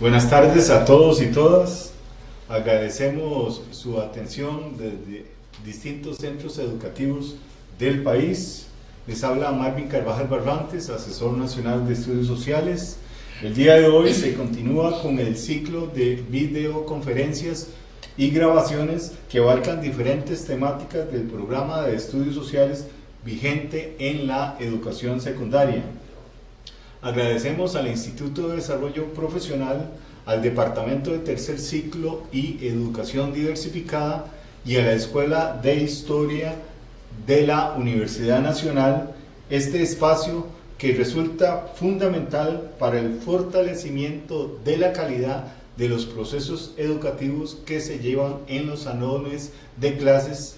Buenas tardes a todos y todas. Agradecemos su atención desde distintos centros educativos del país. Les habla Marvin Carvajal Barrantes, asesor nacional de estudios sociales. El día de hoy se continúa con el ciclo de videoconferencias y grabaciones que abarcan diferentes temáticas del programa de estudios sociales vigente en la educación secundaria. Agradecemos al Instituto de Desarrollo Profesional, al Departamento de Tercer Ciclo y Educación Diversificada y a la Escuela de Historia de la Universidad Nacional este espacio que resulta fundamental para el fortalecimiento de la calidad de los procesos educativos que se llevan en los salones de clases,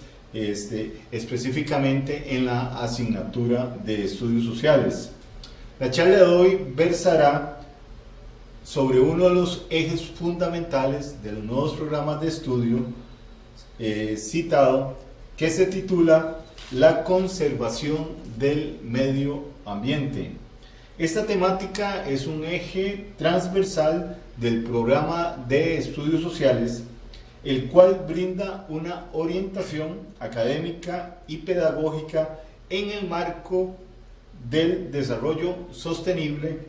específicamente en la asignatura de estudios sociales. La charla de hoy versará sobre uno de los ejes fundamentales de los nuevos programas de estudio citado, que se titula La conservación del medio ambiente. Esta temática es un eje transversal del programa de estudios sociales, el cual brinda una orientación académica y pedagógica en el marco del Desarrollo Sostenible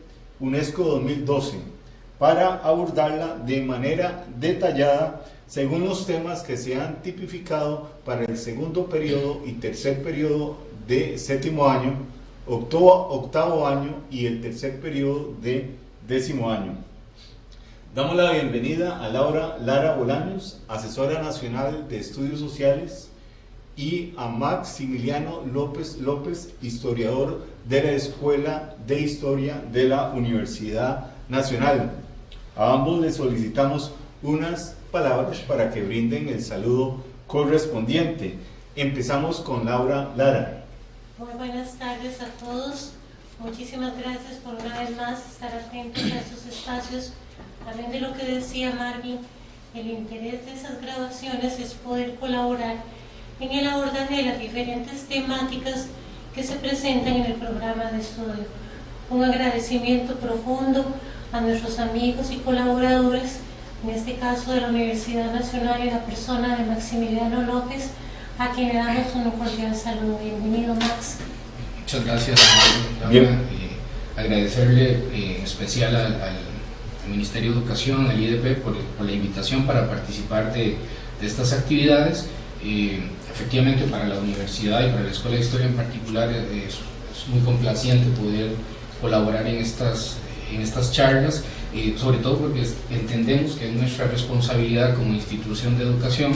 UNESCO 2012 para abordarla de manera detallada según los temas que se han tipificado para el segundo periodo y tercer periodo de séptimo año, octavo año y el tercer periodo de décimo año. Damos la bienvenida a Lara Bolaños, asesora nacional de estudios sociales, y a Maximiliano López, historiador de la Escuela de Historia de la Universidad Nacional. A ambos les solicitamos unas palabras para que brinden el saludo correspondiente. Empezamos con Lara. Muy buenas tardes a todos. Muchísimas gracias por una vez más estar atentos a estos espacios. También de lo que decía Marvin, el interés de esas grabaciones es poder colaborar en el abordaje de las diferentes temáticas que se presentan en el programa de estudio. Un agradecimiento profundo a nuestros amigos y colaboradores, en este caso de la Universidad Nacional, y la persona de Maximiliano López, a quien le damos un cordial saludo. Bienvenido, Max. Muchas gracias, Laura. Agradecerle en especial al Ministerio de Educación, al IDP, por la invitación para participar de estas actividades. Efectivamente, para la universidad y para la Escuela de Historia en particular es muy complaciente poder colaborar en estas charlas, sobre todo porque entendemos que es nuestra responsabilidad como institución de educación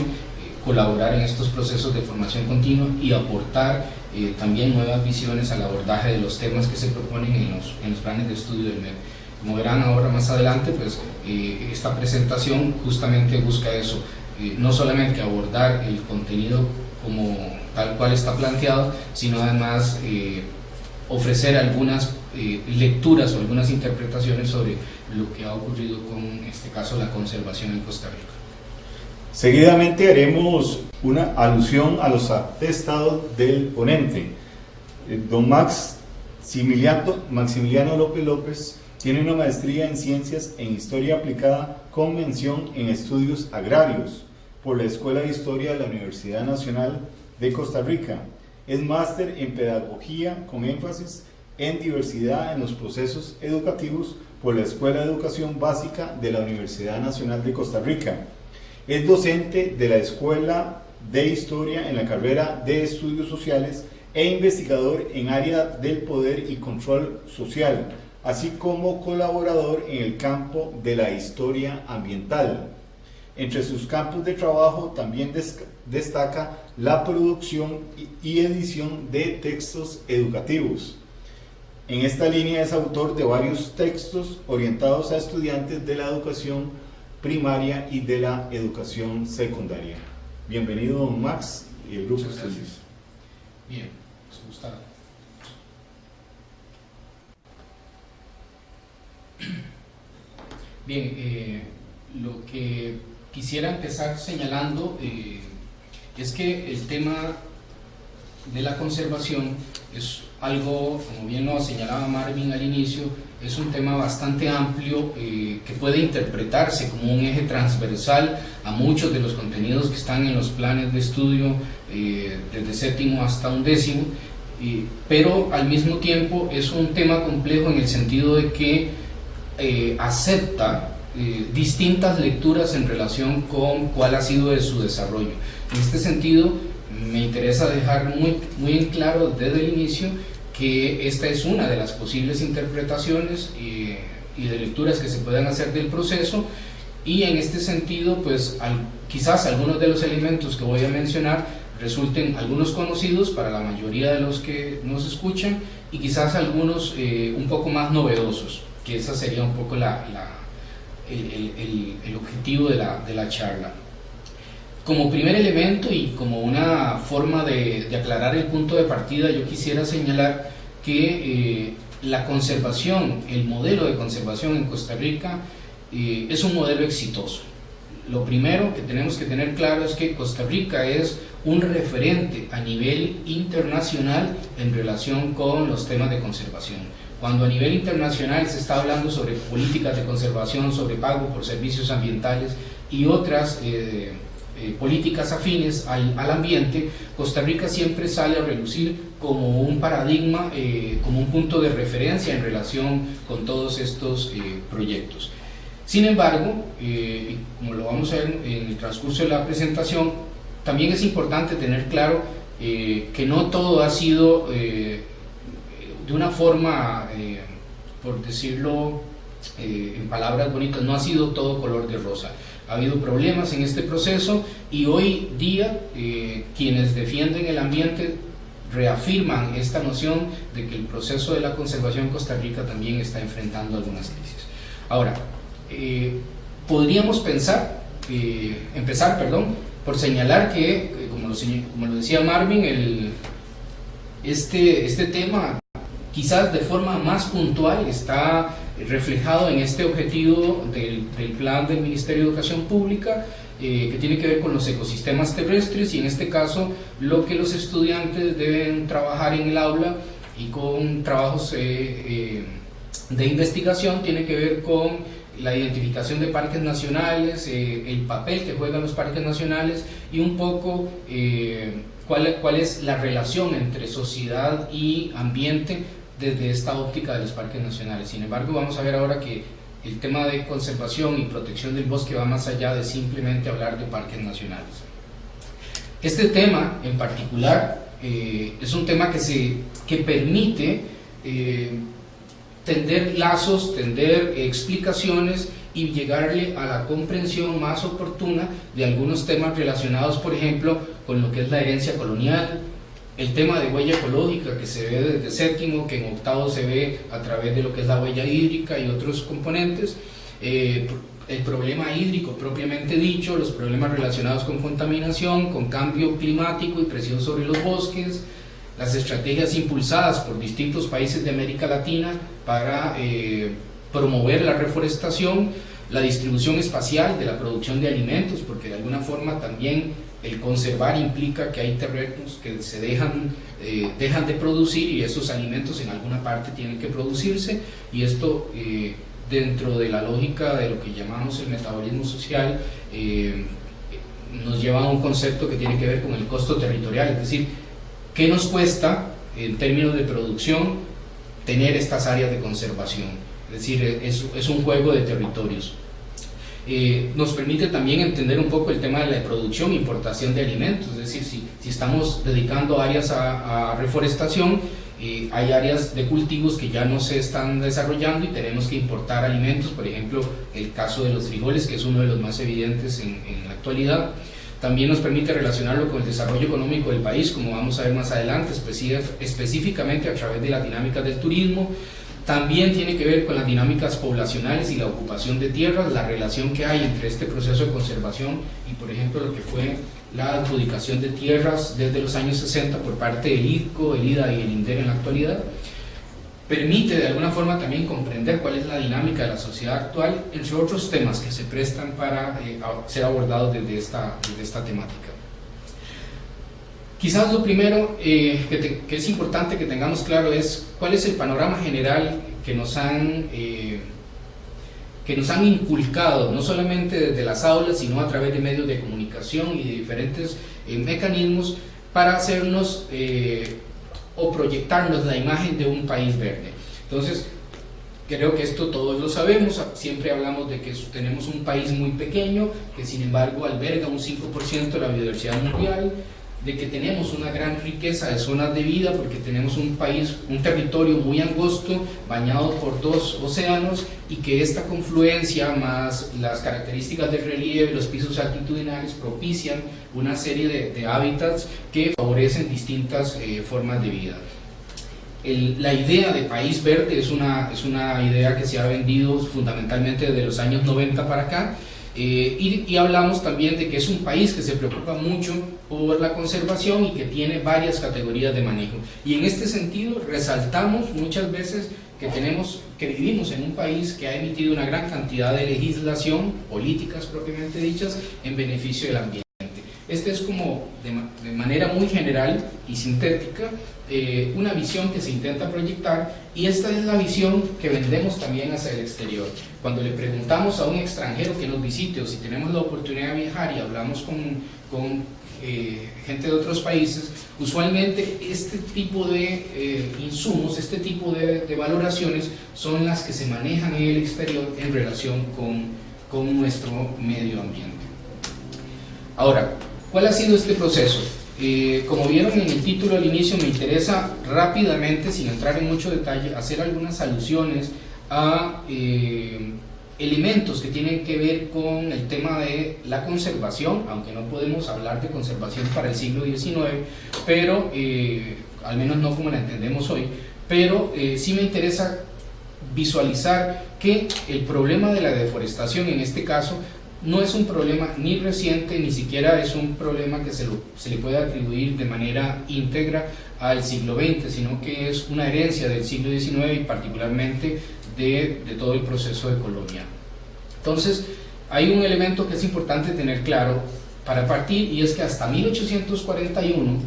colaborar en estos procesos de formación continua y aportar también nuevas visiones al abordaje de los temas que se proponen en los planes de estudio del MED. Como verán ahora más adelante, pues esta presentación justamente busca eso, no solamente abordar el contenido como tal cual está planteado, sino además ofrecer algunas lecturas o algunas interpretaciones sobre lo que ha ocurrido con, en este caso, la conservación en Costa Rica. Seguidamente haremos una alusión a los atestados del ponente. Don Maximiliano López tiene una maestría en Ciencias en Historia Aplicada con mención en Estudios Agrarios por la Escuela de Historia de la Universidad Nacional de Costa Rica. Es máster en Pedagogía con énfasis en Diversidad en los Procesos Educativos por la Escuela de Educación Básica de la Universidad Nacional de Costa Rica. Es docente de la Escuela de Historia en la carrera de Estudios Sociales e investigador en área del poder y control social, así como colaborador en el campo de la historia ambiental. Entre sus campos de trabajo también destaca la producción y edición de textos educativos. En esta línea es autor de varios textos orientados a estudiantes de la educación primaria y de la educación secundaria. Bienvenido, don Max, y el grupo. Muchas gracias. Bien, nos gusta. Bien, lo que quisiera empezar señalando es que el tema de la conservación es algo, como bien lo señalaba Marvin al inicio, es un tema bastante amplio que puede interpretarse como un eje transversal a muchos de los contenidos que están en los planes de estudio desde séptimo hasta undécimo, pero al mismo tiempo es un tema complejo en el sentido de que acepta distintas lecturas en relación con cuál ha sido de su desarrollo. En este sentido, me interesa dejar muy en claro desde el inicio que esta es una de las posibles interpretaciones y de lecturas que se puedan hacer del proceso, y en este sentido, pues quizás algunos de los elementos que voy a mencionar resulten algunos conocidos para la mayoría de los que nos escuchan, y quizás algunos un poco más novedosos, que esa sería un poco el objetivo de la charla. Como primer elemento y como una forma de aclarar el punto de partida, yo quisiera señalar que la conservación, el modelo de conservación en Costa Rica es un modelo exitoso. Lo primero que tenemos que tener claro es que Costa Rica es un referente a nivel internacional en relación con los temas de conservación. Cuando a nivel internacional se está hablando sobre políticas de conservación, sobre pago por servicios ambientales y otras políticas afines al ambiente, Costa Rica siempre sale a relucir como un paradigma, como un punto de referencia en relación con todos estos proyectos. Sin embargo, como lo vamos a ver en el transcurso de la presentación, también es importante tener claro que no todo ha sido de una forma, por decirlo en palabras bonitas, no ha sido todo color de rosa. Ha habido problemas en este proceso y hoy día quienes defienden el ambiente reafirman esta noción de que el proceso de la conservación en Costa Rica también está enfrentando algunas crisis. Ahora, podríamos empezar por señalar que, como lo decía Marvin, este tema quizás de forma más puntual está reflejado en este objetivo del plan del Ministerio de Educación Pública, que tiene que ver con los ecosistemas terrestres, y en este caso lo que los estudiantes deben trabajar en el aula y con trabajos de investigación tiene que ver con la identificación de parques nacionales, el papel que juegan los parques nacionales y un poco cuál es la relación entre sociedad y ambiente desde esta óptica de los parques nacionales. Sin embargo, vamos a ver ahora que el tema de conservación y protección del bosque va más allá de simplemente hablar de parques nacionales. Este tema en particular es un tema que permite tender lazos, tender explicaciones y llegarle a la comprensión más oportuna de algunos temas relacionados, por ejemplo, con lo que es la herencia colonial, el tema de huella ecológica que se ve desde séptimo, que en octavo se ve a través de lo que es la huella hídrica y otros componentes, el problema hídrico propiamente dicho, los problemas relacionados con contaminación, con cambio climático y presión sobre los bosques, las estrategias impulsadas por distintos países de América Latina para promover la reforestación, la distribución espacial de la producción de alimentos, porque de alguna forma también el conservar implica que hay terrenos que se dejan de producir y esos alimentos en alguna parte tienen que producirse, y esto dentro de la lógica de lo que llamamos el metabolismo social nos lleva a un concepto que tiene que ver con el costo territorial, es decir, ¿qué nos cuesta en términos de producción tener estas áreas de conservación? Es decir, es un juego de territorios. Nos permite también entender un poco el tema de la producción e importación de alimentos, es decir, si estamos dedicando áreas a reforestación, hay áreas de cultivos que ya no se están desarrollando y tenemos que importar alimentos, por ejemplo, el caso de los frijoles, que es uno de los más evidentes en la actualidad. También nos permite relacionarlo con el desarrollo económico del país, como vamos a ver más adelante, específicamente a través de las dinámicas del turismo. También tiene que ver con las dinámicas poblacionales y la ocupación de tierras, la relación que hay entre este proceso de conservación y, por ejemplo, lo que fue la adjudicación de tierras desde los años 60 por parte del IDCO, el IDA y el INDER en la actualidad. Permite de alguna forma también comprender cuál es la dinámica de la sociedad actual, entre otros temas que se prestan para ser abordados desde esta temática. Quizás lo primero que es importante que tengamos claro es cuál es el panorama general que nos han inculcado, no solamente desde las aulas, sino a través de medios de comunicación y de diferentes mecanismos para hacernos o proyectarnos la imagen de un país verde. Entonces, creo que esto todos lo sabemos, siempre hablamos de que tenemos un país muy pequeño, que sin embargo alberga un 5% de la biodiversidad mundial, de que tenemos una gran riqueza de zonas de vida porque tenemos un territorio muy angosto, bañado por 2 océanos, y que esta confluencia más las características del relieve, los pisos altitudinales propician una serie de hábitats que favorecen distintas formas de vida. La idea de país verde es una idea que se ha vendido fundamentalmente desde los años 90 para acá, y hablamos también de que es un país que se preocupa mucho por la conservación y que tiene varias categorías de manejo, y en este sentido resaltamos muchas veces que vivimos en un país que ha emitido una gran cantidad de legislación, políticas propiamente dichas, en beneficio del ambiente. Este es como de manera muy general y sintética una visión que se intenta proyectar, y esta es la visión que vendemos también hacia el exterior. Cuando le preguntamos a un extranjero que nos visite, o si tenemos la oportunidad de viajar y hablamos con gente de otros países, usualmente este tipo de insumos, este tipo de valoraciones son las que se manejan en el exterior en relación con nuestro medio ambiente. Ahora, ¿cuál ha sido este proceso? Como vieron en el título al inicio, me interesa rápidamente, sin entrar en mucho detalle, hacer algunas alusiones a elementos que tienen que ver con el tema de la conservación, aunque no podemos hablar de conservación para el siglo XIX, pero al menos no como la entendemos hoy, pero sí me interesa visualizar que el problema de la deforestación en este caso no es un problema ni reciente, ni siquiera es un problema que se le puede atribuir de manera íntegra al siglo XX, sino que es una herencia del siglo XIX y particularmente de todo el proceso de colonia. Entonces, hay un elemento que es importante tener claro para partir, y es que hasta 1841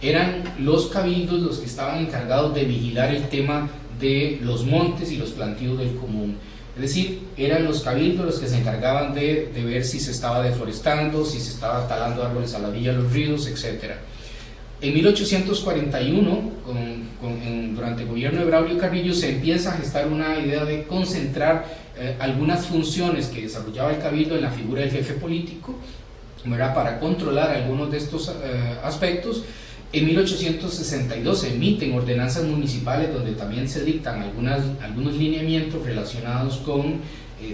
eran los cabildos los que estaban encargados de vigilar el tema de los montes y los plantíos del común. Es decir, eran los cabildos los que se encargaban de ver si se estaba deforestando, si se estaba talando árboles a la orilla de los ríos, etc. En 1841, durante el gobierno de Braulio Carrillo, se empieza a gestar una idea de concentrar algunas funciones que desarrollaba el cabildo en la figura del jefe político, ¿verdad?, para controlar algunos de estos aspectos. En 1862 se emiten ordenanzas municipales donde también se dictan algunos lineamientos relacionados con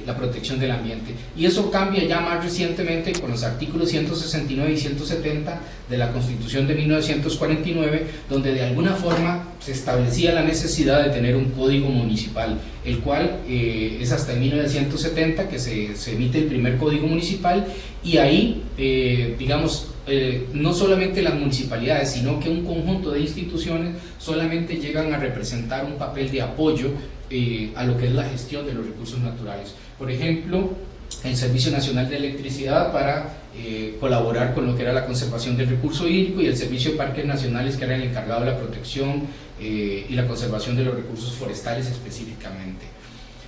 la protección del ambiente, y eso cambia ya más recientemente con los artículos 169 y 170 de la Constitución de 1949, donde de alguna forma se establecía la necesidad de tener un código municipal, el cual es hasta en 1970 que se emite el primer código municipal, y ahí no solamente las municipalidades, sino que un conjunto de instituciones solamente llegan a representar un papel de apoyo a lo que es la gestión de los recursos naturales. Por ejemplo, el Servicio Nacional de Electricidad para colaborar con lo que era la conservación del recurso hídrico, y el Servicio de Parques Nacionales, que era el encargado de la protección y la conservación de los recursos forestales específicamente.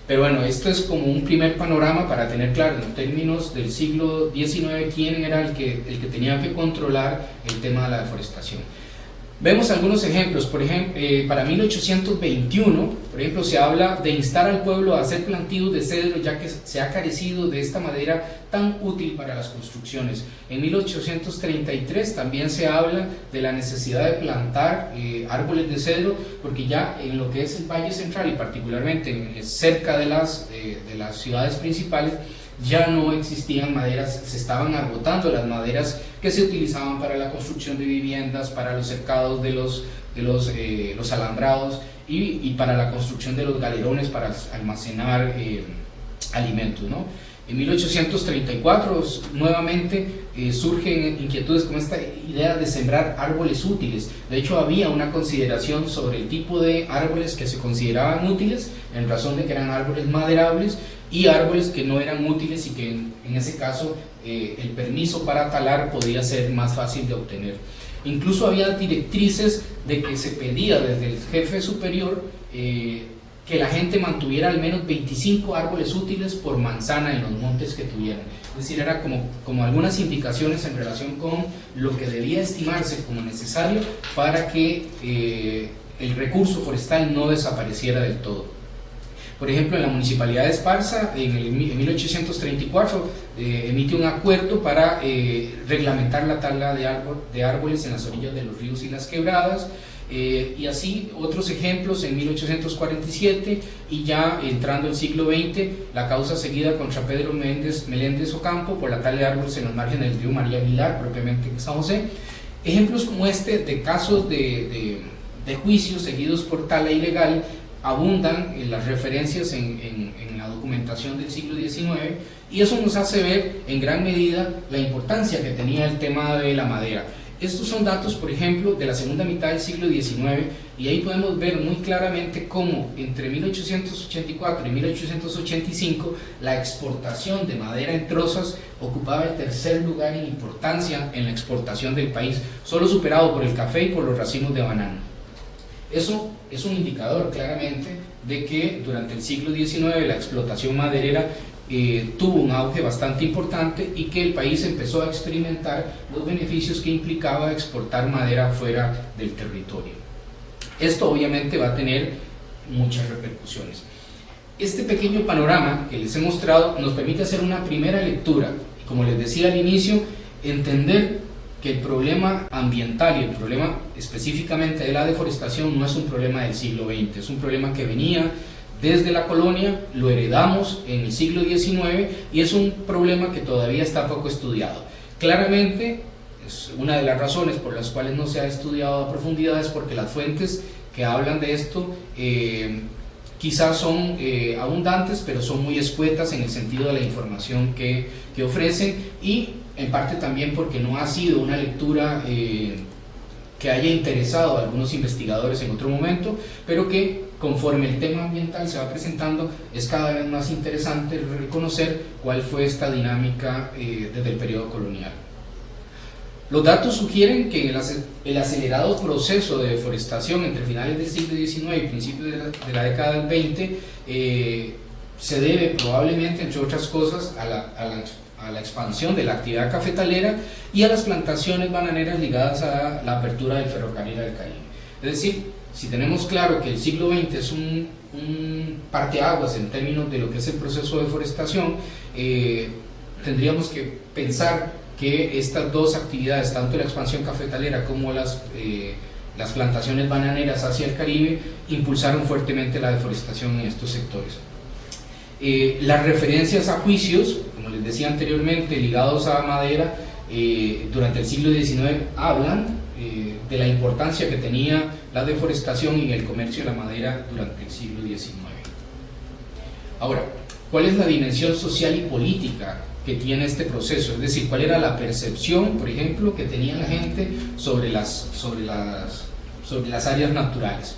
Pero bueno, esto es como un primer panorama para tener claro en términos del siglo XIX quién era el que tenía que controlar el tema de la deforestación. Vemos algunos ejemplos. Por ejemplo, para 1821, por ejemplo, se habla de instar al pueblo a hacer plantíos de cedro, ya que se ha carecido de esta madera tan útil para las construcciones. En 1833 también se habla de la necesidad de plantar árboles de cedro, porque ya en lo que es el Valle Central y particularmente cerca de las ciudades principales ya no existían maderas, se estaban agotando las maderas que se utilizaban para la construcción de viviendas, para los cercados de los alambrados y para la construcción de los galerones para almacenar alimentos, ¿no? En 1834 nuevamente surgen inquietudes con esta idea de sembrar árboles útiles. De hecho, había una consideración sobre el tipo de árboles que se consideraban útiles en razón de que eran árboles maderables, y árboles que no eran útiles y que en ese caso el permiso para talar podía ser más fácil de obtener. Incluso había directrices de que se pedía desde el jefe superior que la gente mantuviera al menos 25 árboles útiles por manzana en los montes que tuvieran. Es decir, era como algunas indicaciones en relación con lo que debía estimarse como necesario para que el recurso forestal no desapareciera del todo. Por ejemplo, en la Municipalidad de Esparza, en 1834, emite un acuerdo para reglamentar la tala de árboles en las orillas de los ríos y las quebradas, y así otros ejemplos en 1847, y ya entrando el siglo XX, la causa seguida contra Pedro Meléndez Ocampo por la tala de árboles en los márgenes del río María Aguilar, propiamente en San José. Ejemplos como este de casos de juicios seguidos por tala ilegal abundan en las referencias en la documentación del siglo XIX, y eso nos hace ver en gran medida la importancia que tenía el tema de la madera. Estos son datos, por ejemplo, de la segunda mitad del siglo XIX, y ahí podemos ver muy claramente cómo entre 1884 y 1885 la exportación de madera en trozas ocupaba el tercer lugar en importancia en la exportación del país, solo superado por el café y por los racimos de banano. Eso es un indicador claramente de que durante el siglo XIX la explotación maderera tuvo un auge bastante importante, y que el país empezó a experimentar los beneficios que implicaba exportar madera fuera del territorio. Esto obviamente va a tener muchas repercusiones. Este pequeño panorama que les he mostrado nos permite hacer una primera lectura, y como les decía al inicio, entender que el problema ambiental y el problema específicamente de la deforestación no es un problema del siglo XX, es un problema que venía desde la colonia, lo heredamos en el siglo XIX, y es un problema que todavía está poco estudiado. Claramente, es una de las razones por las cuales no se ha estudiado a profundidad, es porque las fuentes que hablan de esto quizás son abundantes, pero son muy escuetas en el sentido de la información que ofrecen, y en parte también porque no ha sido una lectura que haya interesado a algunos investigadores en otro momento, pero que conforme el tema ambiental se va presentando es cada vez más interesante reconocer cuál fue esta dinámica desde el periodo colonial. Los datos sugieren que el acelerado proceso de deforestación entre finales del siglo XIX y principios de la década del 20 se debe probablemente, entre otras cosas, a la expansión de la actividad cafetalera y a las plantaciones bananeras ligadas a la apertura del ferrocarril al Caribe. Es decir, si tenemos claro que el siglo XX es un parteaguas en términos de lo que es el proceso de deforestación, tendríamos que pensar que estas dos actividades, tanto la expansión cafetalera como las plantaciones bananeras hacia el Caribe, impulsaron fuertemente la deforestación en estos sectores. Las referencias a juicios, como les decía anteriormente, ligados a madera, durante el siglo XIX hablan de la importancia que tenía la deforestación y el comercio de la madera durante el siglo XIX. Ahora, ¿cuál es la dimensión social y política que tiene este proceso? Es decir, ¿cuál era la percepción, por ejemplo, que tenía la gente sobre las áreas naturales?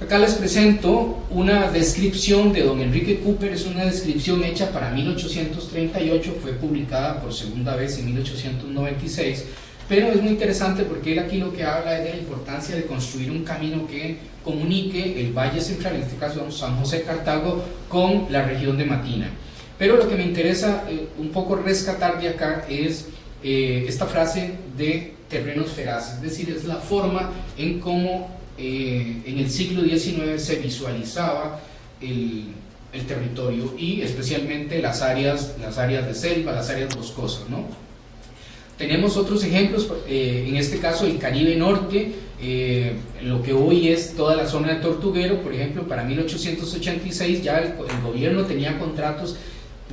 Acá les presento una descripción de don Enrique Cooper. Es una descripción hecha para 1838, fue publicada por segunda vez en 1896, pero es muy interesante porque él aquí lo que habla es de la importancia de construir un camino que comunique el Valle Central, en este caso San José Cartago, con la región de Matina. Pero lo que me interesa un poco rescatar de acá es esta frase de terrenos feraces, es decir, es la forma en cómo en el siglo XIX se visualizaba el territorio, y especialmente las áreas de selva, las áreas boscosas, ¿no? Tenemos otros ejemplos, en este caso el Caribe Norte, lo que hoy es toda la zona de Tortuguero. Por ejemplo, para 1886 ya el gobierno tenía contratos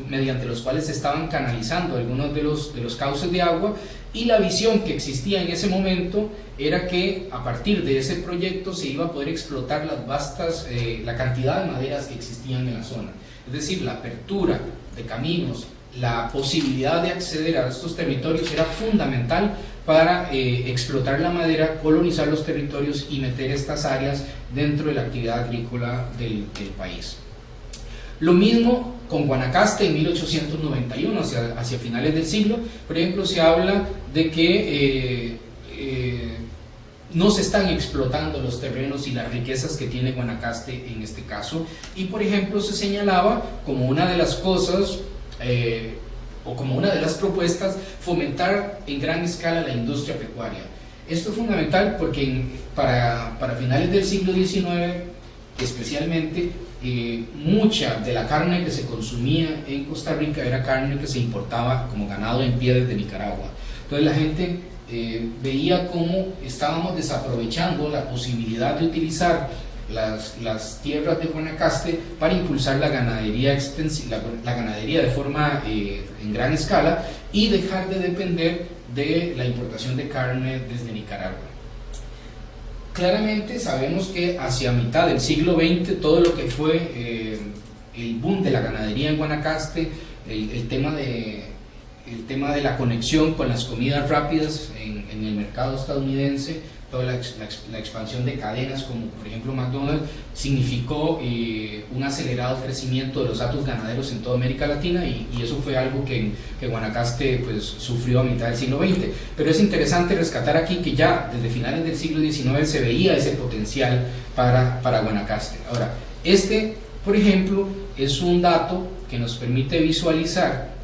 mediante los cuales se estaban canalizando algunos de los cauces de agua, y la visión que existía en ese momento era que a partir de ese proyecto se iba a poder explotar la cantidad de maderas que existían en la zona. Es decir, la apertura de caminos, la posibilidad de acceder a estos territorios era fundamental para explotar la madera, colonizar los territorios y meter estas áreas dentro de la actividad agrícola del país. Lo mismo con Guanacaste en 1891, hacia finales del siglo. Por ejemplo, se habla de que no se están explotando los terrenos y las riquezas que tiene Guanacaste en este caso. Y por ejemplo se señalaba como una de las cosas o como una de las propuestas, fomentar en gran escala la industria pecuaria. Esto es fundamental porque para finales del siglo XIX especialmente, mucha de la carne que se consumía en Costa Rica era carne que se importaba como ganado en pie desde Nicaragua. Entonces la gente veía cómo estábamos desaprovechando la posibilidad de utilizar las tierras de Guanacaste para impulsar la ganadería la ganadería de forma en gran escala y dejar de depender de la importación de carne desde Nicaragua. Claramente sabemos que hacia mitad del siglo XX todo lo que fue el boom de la ganadería en Guanacaste, el tema de la conexión con las comidas rápidas en el mercado estadounidense, toda la expansión de cadenas como por ejemplo McDonald's, significó un acelerado crecimiento de los hatos ganaderos en toda América Latina y eso fue algo que Guanacaste pues, sufrió a mitad del siglo XX. Pero es interesante rescatar aquí que ya desde finales del siglo XIX se veía ese potencial para Guanacaste. Ahora, por ejemplo, es un dato que nos permite visualizar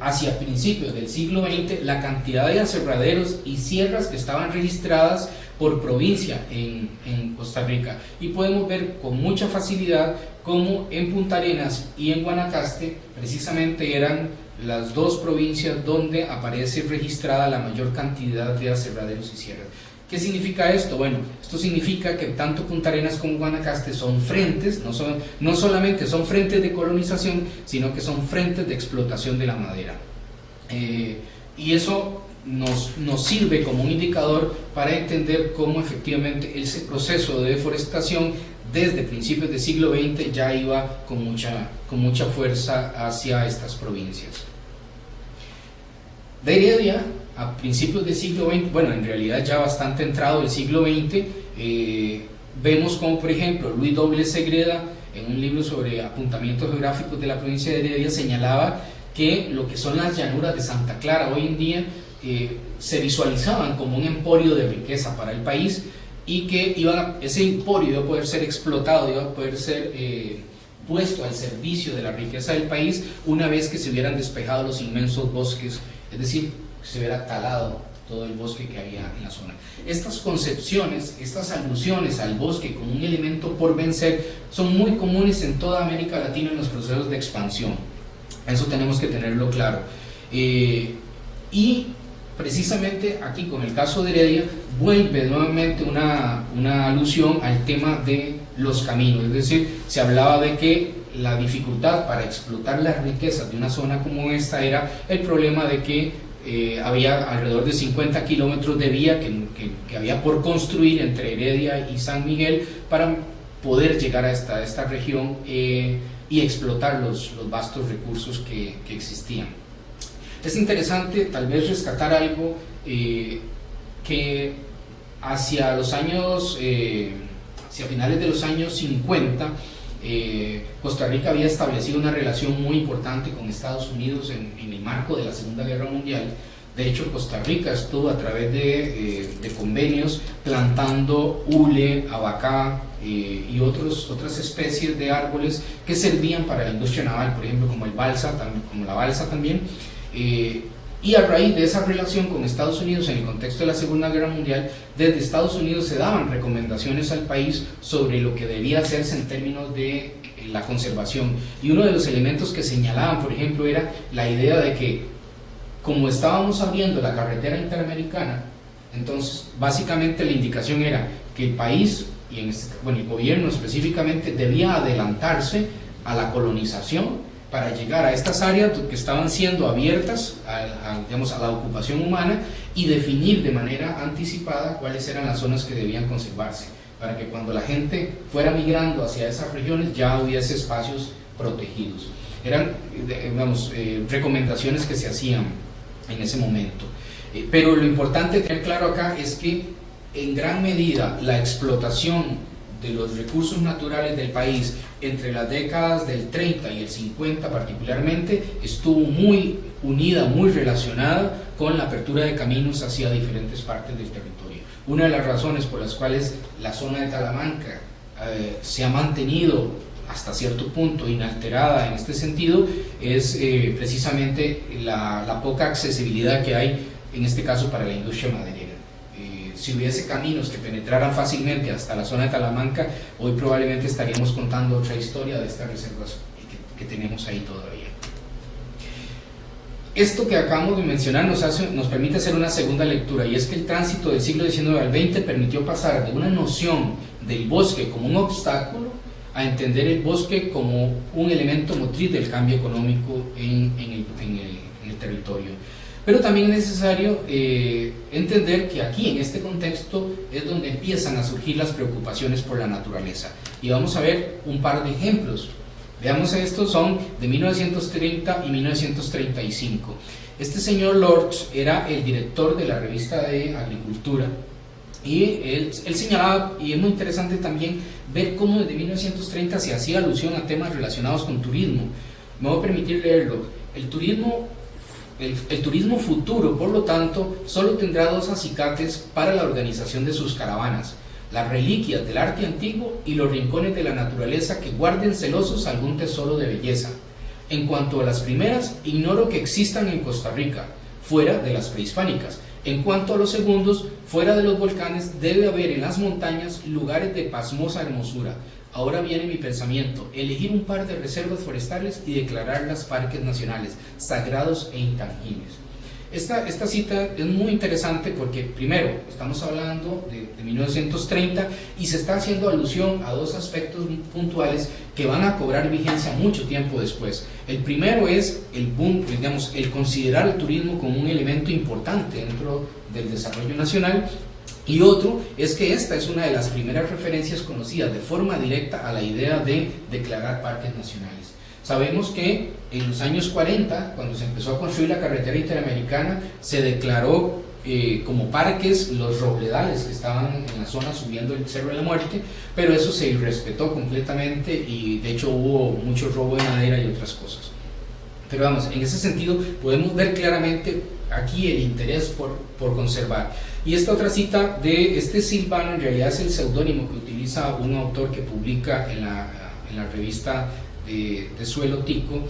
hacia principios del siglo XX la cantidad de aserraderos y sierras que estaban registradas por provincia en Costa Rica, y podemos ver con mucha facilidad cómo en Punta Arenas y en Guanacaste precisamente eran las dos provincias donde aparece registrada la mayor cantidad de aserraderos y sierras. ¿Qué significa esto? Bueno, esto significa que tanto Punta Arenas como Guanacaste son frentes, no solamente son frentes de colonización, sino que son frentes de explotación de la madera. Y eso nos sirve como un indicador para entender cómo efectivamente ese proceso de deforestación desde principios del siglo XX ya iba con mucha fuerza hacia estas provincias. De Heredia, a principios del siglo XX, bueno, en realidad ya bastante entrado el siglo XX, vemos como por ejemplo Luis W. Segreda, en un libro sobre apuntamientos geográficos de la provincia de Heredia, señalaba que lo que son las llanuras de Santa Clara hoy en día se visualizaban como un emporio de riqueza para el país y que ese emporio iba a poder ser explotado, iba a poder ser puesto al servicio de la riqueza del país una vez que se hubieran despejado los inmensos bosques, es decir, se hubiera talado todo el bosque que había en la zona. Estas concepciones, estas alusiones al bosque como un elemento por vencer son muy comunes en toda América Latina en los procesos de expansión. Eso tenemos que tenerlo claro. Y precisamente aquí con el caso de Heredia vuelve nuevamente una alusión al tema de los caminos, es decir, se hablaba de que la dificultad para explotar las riquezas de una zona como esta era el problema de que había alrededor de 50 kilómetros de vía que había por construir entre Heredia y San Miguel para poder llegar a esta región y explotar los vastos recursos que existían. Es interesante tal vez rescatar algo que hacia finales de los años 50 Costa Rica había establecido una relación muy importante con Estados Unidos en el marco de la Segunda Guerra Mundial. De hecho, Costa Rica estuvo a través de convenios plantando hule, abacá y otras especies de árboles que servían para la industria naval, por ejemplo como la balsa también. Y a raíz de esa relación con Estados Unidos en el contexto de la Segunda Guerra Mundial, desde Estados Unidos se daban recomendaciones al país sobre lo que debía hacerse en términos de la conservación. Y uno de los elementos que señalaban, por ejemplo, era la idea de que como estábamos abriendo la carretera interamericana, entonces básicamente la indicación era que el país, y el gobierno específicamente, debía adelantarse a la colonización para llegar a estas áreas que estaban siendo abiertas a la ocupación humana y definir de manera anticipada cuáles eran las zonas que debían conservarse, para que cuando la gente fuera migrando hacia esas regiones ya hubiese espacios protegidos. Eran recomendaciones que se hacían en ese momento. Pero lo importante tener claro acá es que en gran medida la explotación de los recursos naturales del país entre las décadas del 30 y el 50 particularmente estuvo muy unida, muy relacionada con la apertura de caminos hacia diferentes partes del territorio. Una de las razones por las cuales la zona de Talamanca se ha mantenido hasta cierto punto inalterada en este sentido es precisamente la poca accesibilidad que hay, en este caso, para la industria maderera. Si hubiese caminos que penetraran fácilmente hasta la zona de Talamanca, hoy probablemente estaríamos contando otra historia de estas reservas que tenemos ahí todavía. Esto que acabamos de mencionar nos permite hacer una segunda lectura, y es que el tránsito del siglo XIX al XX permitió pasar de una noción del bosque como un obstáculo a entender el bosque como un elemento motriz del cambio económico en el territorio. Pero también es necesario entender que aquí, en este contexto, es donde empiezan a surgir las preocupaciones por la naturaleza. Y vamos a ver un par de ejemplos. Veamos, estos son de 1930 y 1935. Este señor Lorch era el director de la revista de Agricultura, y él señalaba, y es muy interesante también ver cómo desde 1930 se hacía alusión a temas relacionados con turismo. Me voy a permitir leerlo. El turismo futuro, por lo tanto, solo tendrá dos acicates para la organización de sus caravanas: las reliquias del arte antiguo y los rincones de la naturaleza que guarden celosos algún tesoro de belleza. En cuanto a las primeras, ignoro que existan en Costa Rica, fuera de las prehispánicas. En cuanto a los segundos, fuera de los volcanes, debe haber en las montañas lugares de pasmosa hermosura. Ahora viene mi pensamiento: elegir un par de reservas forestales y declararlas parques nacionales, sagrados e intangibles. Esta cita es muy interesante porque, primero, estamos hablando de 1930 y se está haciendo alusión a dos aspectos puntuales que van a cobrar vigencia mucho tiempo después. El primero es el considerar el turismo como un elemento importante dentro del desarrollo nacional, y otro es que esta es una de las primeras referencias conocidas de forma directa a la idea de declarar parques nacionales. Sabemos que en los años 40, cuando se empezó a construir la carretera interamericana, se declaró como parques los robledales que estaban en la zona subiendo el Cerro de la Muerte, pero eso se irrespetó completamente y de hecho hubo mucho robo de madera y otras cosas. Pero vamos, en ese sentido podemos ver claramente aquí el interés por conservar. Y esta otra cita de este Silvano en realidad es el seudónimo que utiliza un autor que publica en la revista de Suelo Tico,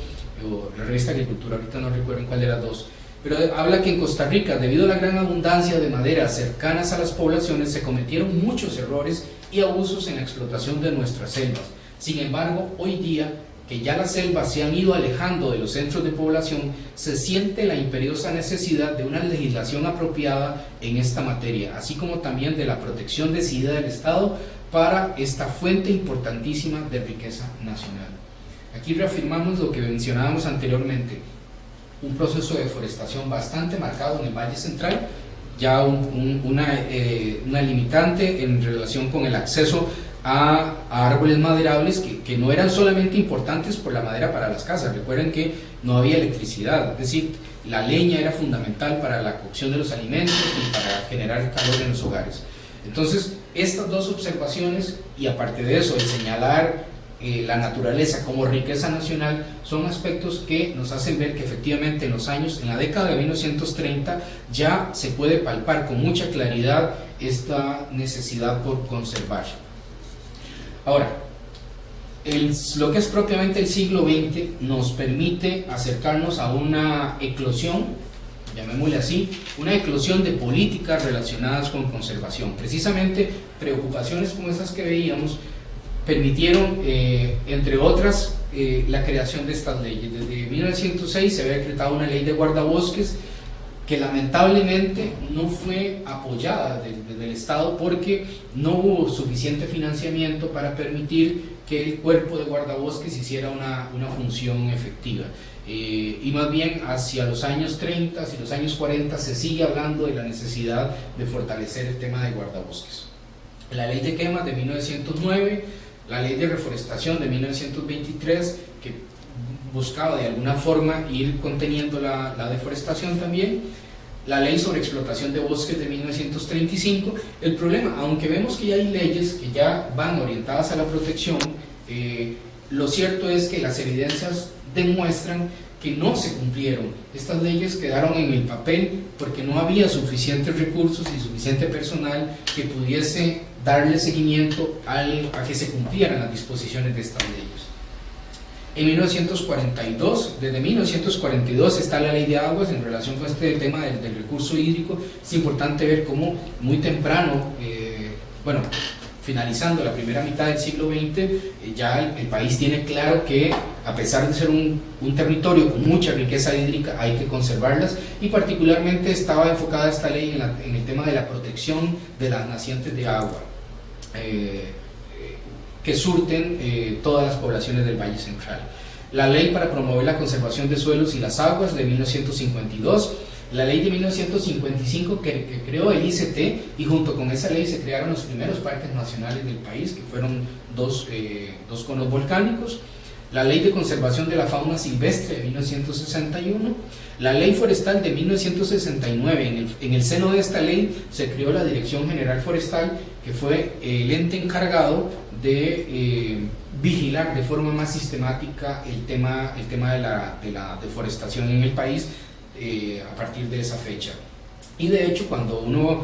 o la revista Agricultura, ahorita no recuerdo en cuál de las dos, pero habla que en Costa Rica, debido a la gran abundancia de maderas cercanas a las poblaciones, se cometieron muchos errores y abusos en la explotación de nuestras selvas. Sin embargo, hoy día, que ya las selvas se han ido alejando de los centros de población, se siente la imperiosa necesidad de una legislación apropiada en esta materia, así como también de la protección decidida del Estado para esta fuente importantísima de riqueza nacional. Aquí reafirmamos lo que mencionábamos anteriormente: un proceso de deforestación bastante marcado en el Valle Central, ya una limitante en relación con el acceso a árboles maderables que no eran solamente importantes por la madera para las casas. Recuerden que no había electricidad, es decir, la leña era fundamental para la cocción de los alimentos y para generar calor en los hogares. Entonces, estas dos observaciones, y aparte de eso, el señalar la naturaleza como riqueza nacional, son aspectos que nos hacen ver que efectivamente en la década de 1930 ya se puede palpar con mucha claridad esta necesidad por conservar. Ahora, lo que es propiamente el siglo XX nos permite acercarnos a una eclosión, llamémosle así, una eclosión de políticas relacionadas con conservación. Precisamente preocupaciones como esas que veíamos permitieron, entre otras, la creación de estas leyes. Desde 1906 se había decretado una ley de guardabosques que lamentablemente no fue apoyada desde el Estado porque no hubo suficiente financiamiento para permitir que el cuerpo de guardabosques hiciera una función efectiva. Y más bien hacia los años 30 y los años 40 se sigue hablando de la necesidad de fortalecer el tema de guardabosques. La ley de quemas de 1909, la ley de reforestación de 1923, que buscaba de alguna forma ir conteniendo la deforestación también, la ley sobre explotación de bosques de 1935. El problema, aunque vemos que ya hay leyes que ya van orientadas a la protección, lo cierto es que las evidencias demuestran que no se cumplieron. Estas leyes quedaron en el papel porque no había suficientes recursos y suficiente personal que pudiese darle seguimiento a que se cumplieran las disposiciones de estas leyes. En 1942, desde 1942 está la ley de aguas en relación con este tema del recurso hídrico. Es importante ver cómo muy temprano, finalizando la primera mitad del siglo XX, ya el país tiene claro que a pesar de ser un territorio con mucha riqueza hídrica, hay que conservarlas, y particularmente estaba enfocada esta ley en el tema de la protección de las nacientes de agua que surten todas las poblaciones del Valle Central. La ley para promover la conservación de suelos y las aguas de 1952, la ley de 1955 que creó el ICT, y junto con esa ley se crearon los primeros parques nacionales del país, que fueron dos conos volcánicos. La ley de conservación de la fauna silvestre de 1961, la ley forestal de 1969. En el seno de esta ley se creó la Dirección General Forestal, que fue el ente encargado de vigilar de forma más sistemática el tema de la deforestación en el país a partir de esa fecha. Y de hecho, cuando uno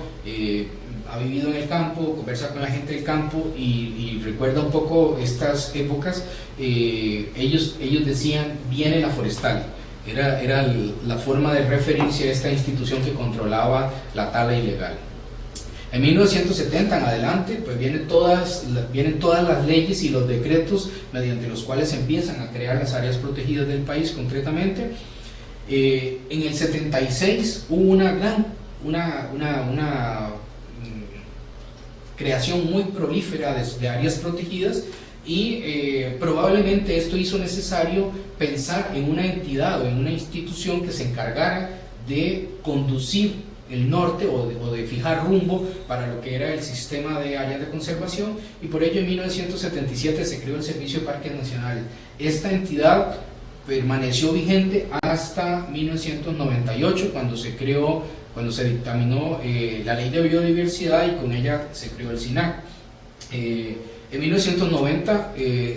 ha vivido en el campo, conversa con la gente del campo y recuerda un poco estas épocas, ellos decían: viene la forestal. Era la forma de referirse a esta institución que controlaba la tala ilegal. En 1970 en adelante, pues vienen todas las leyes y los decretos mediante los cuales se empiezan a crear las áreas protegidas del país concretamente. En el 76 hubo una creación muy prolífera de áreas protegidas, y probablemente esto hizo necesario pensar en una entidad o en una institución que se encargara de conducir el norte o de fijar rumbo para lo que era el sistema de áreas de conservación, y por ello en 1977 se creó el Servicio de Parques Nacionales. Esta entidad permaneció vigente hasta 1998, cuando se dictaminó la Ley de Biodiversidad, y con ella se creó el SINAC. En 1990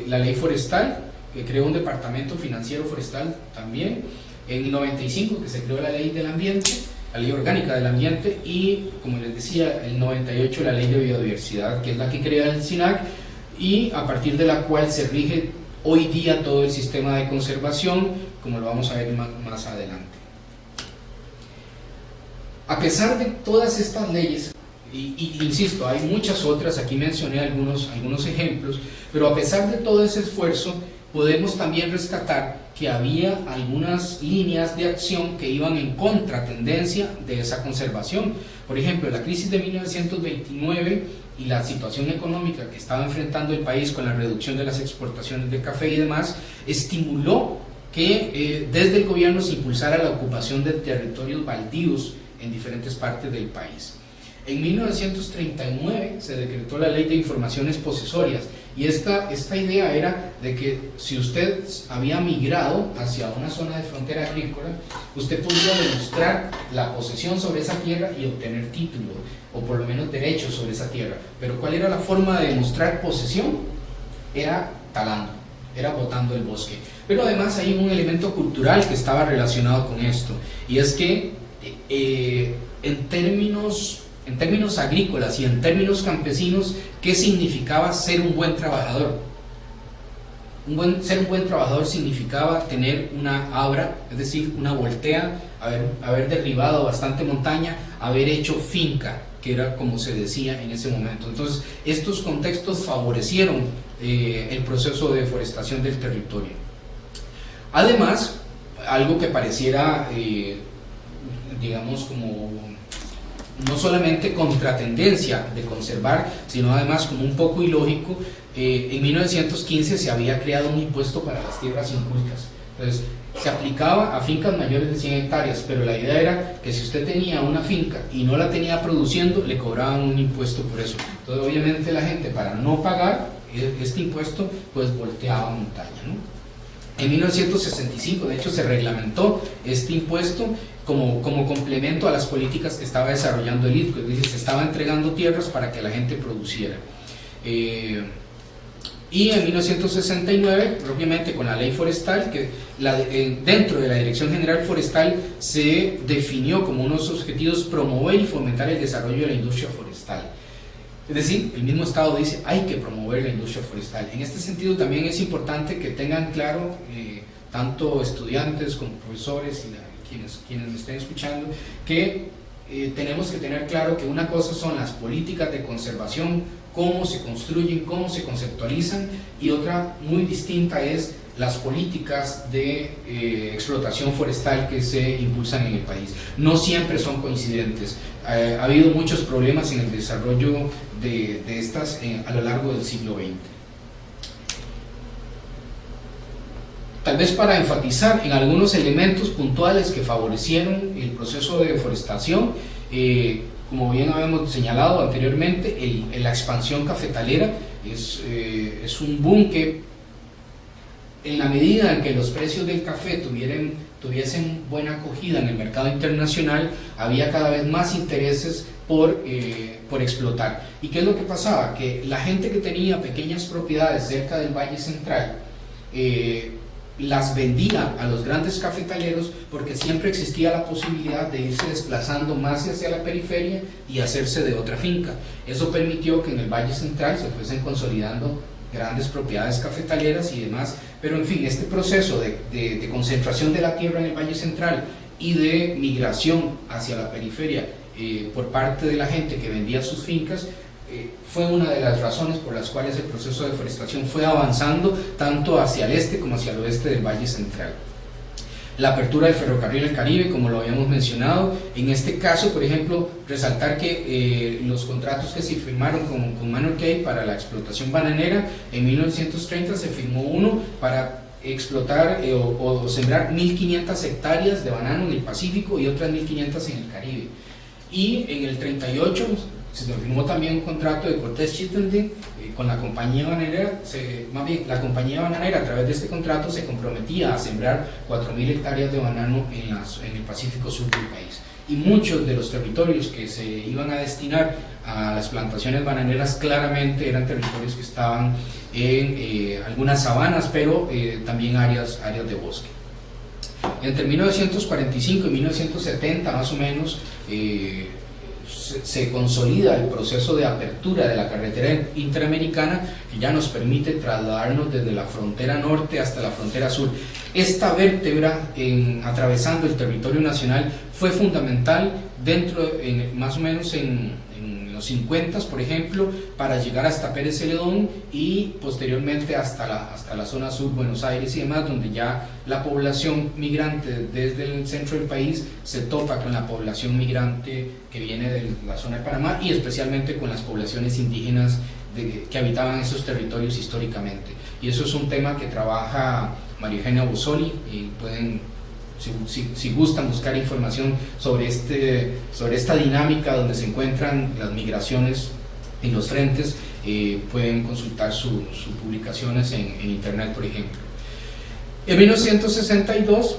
la Ley Forestal, que creó un departamento financiero forestal también. En el 95 que se creó la Ley del Ambiente, la Ley Orgánica del Ambiente, y como les decía, el 98 la Ley de Biodiversidad, que es la que crea el SINAC, y a partir de la cual se rige hoy día todo el sistema de conservación, como lo vamos a ver más adelante. A pesar de todas estas leyes, y insisto, hay muchas otras, aquí mencioné algunos ejemplos, pero a pesar de todo ese esfuerzo, podemos también rescatar que había algunas líneas de acción que iban en contratendencia de esa conservación. Por ejemplo, la crisis de 1929 y la situación económica que estaba enfrentando el país con la reducción de las exportaciones de café y demás, estimuló que desde el gobierno se impulsara la ocupación de territorios baldíos en diferentes partes del país. En 1939 se decretó la Ley de Informaciones Posesorias, y esta idea era de que si usted había migrado hacia una zona de frontera agrícola, usted podía demostrar la posesión sobre esa tierra y obtener título, o por lo menos derechos sobre esa tierra. Pero ¿cuál era la forma de demostrar posesión? Era talando, era botando el bosque. Pero además hay un elemento cultural que estaba relacionado con esto, y es que en términos agrícolas y en términos campesinos, ¿qué significaba ser un buen trabajador? Ser un buen trabajador significaba tener una abra, es decir, una voltea, haber derribado bastante montaña, haber hecho finca, que era como se decía en ese momento. Entonces, estos contextos favorecieron el proceso de deforestación del territorio. Además, algo que pareciera, digamos, como no solamente contratendencia de conservar, sino además como un poco ilógico, en 1915 se había creado un impuesto para las tierras incultas. Entonces, se aplicaba a fincas mayores de 100 hectáreas, pero la idea era que si usted tenía una finca y no la tenía produciendo, le cobraban un impuesto por eso. Entonces, obviamente la gente, para no pagar este impuesto, pues volteaba montaña, ¿no? En 1965, de hecho, se reglamentó este impuesto como complemento a las políticas que estaba desarrollando el ITCO, es decir, se estaba entregando tierras para que la gente produciera. Y en 1969, propiamente con la ley forestal, que dentro de la Dirección General Forestal se definió como unos objetivos promover y fomentar el desarrollo de la industria forestal. Es decir, el mismo Estado dice hay que promover la industria forestal. En este sentido también es importante que tengan claro, tanto estudiantes como profesores y quienes me estén escuchando, que tenemos que tener claro que una cosa son las políticas de conservación, cómo se construyen, cómo se conceptualizan, y otra muy distinta es las políticas de explotación forestal que se impulsan en el país. No siempre son coincidentes. Ha habido muchos problemas en el desarrollo de estas a lo largo del siglo XX. Tal vez para enfatizar en algunos elementos puntuales que favorecieron el proceso de deforestación, como bien habíamos señalado anteriormente, la expansión cafetalera es un boom que, en la medida en que los precios del café tuviesen buena acogida en el mercado internacional, había cada vez más intereses por explotar. ¿Y qué es lo que pasaba? Que la gente que tenía pequeñas propiedades cerca del Valle Central las vendía a los grandes cafetaleros, porque siempre existía la posibilidad de irse desplazando más hacia la periferia y hacerse de otra finca. Eso permitió que en el Valle Central se fuesen consolidando grandes propiedades cafetaleras y demás, pero en fin, este proceso de concentración de la tierra en el Valle Central y de migración hacia la periferia por parte de la gente que vendía sus fincas fue una de las razones por las cuales el proceso de deforestación fue avanzando tanto hacia el este como hacia el oeste del Valle Central. La apertura del ferrocarril del Caribe, como lo habíamos mencionado, en este caso, por ejemplo, resaltar que los contratos que se firmaron con Manor Cay para la explotación bananera, en 1930 se firmó uno para explotar o sembrar 1.500 hectáreas de banano en el Pacífico y otras 1.500 en el Caribe. Y en el 38 se firmó también un contrato de Cortés Chittenden con la compañía bananera. La compañía bananera, a través de este contrato, se comprometía a sembrar 4.000 hectáreas de banano en el Pacífico Sur del país. Y muchos de los territorios que se iban a destinar a las plantaciones bananeras claramente eran territorios que estaban en algunas sabanas, pero también áreas de bosque. Entre 1945 y 1970 más o menos se consolida el proceso de apertura de la carretera interamericana, que ya nos permite trasladarnos desde la frontera norte hasta la frontera sur. Esta vértebra atravesando el territorio nacional fue fundamental más o menos en los 50, por ejemplo, para llegar hasta Pérez Celedón y posteriormente hasta la zona sur, Buenos Aires y demás, donde ya la población migrante desde el centro del país se topa con la población migrante que viene de la zona de Panamá, y especialmente con las poblaciones indígenas que habitaban esos territorios históricamente. Y eso es un tema que trabaja María Eugenia Bozzoli, y pueden, si gustan, buscar información sobre esta dinámica donde se encuentran las migraciones en los frentes, pueden consultar sus publicaciones en internet, por ejemplo. En 1962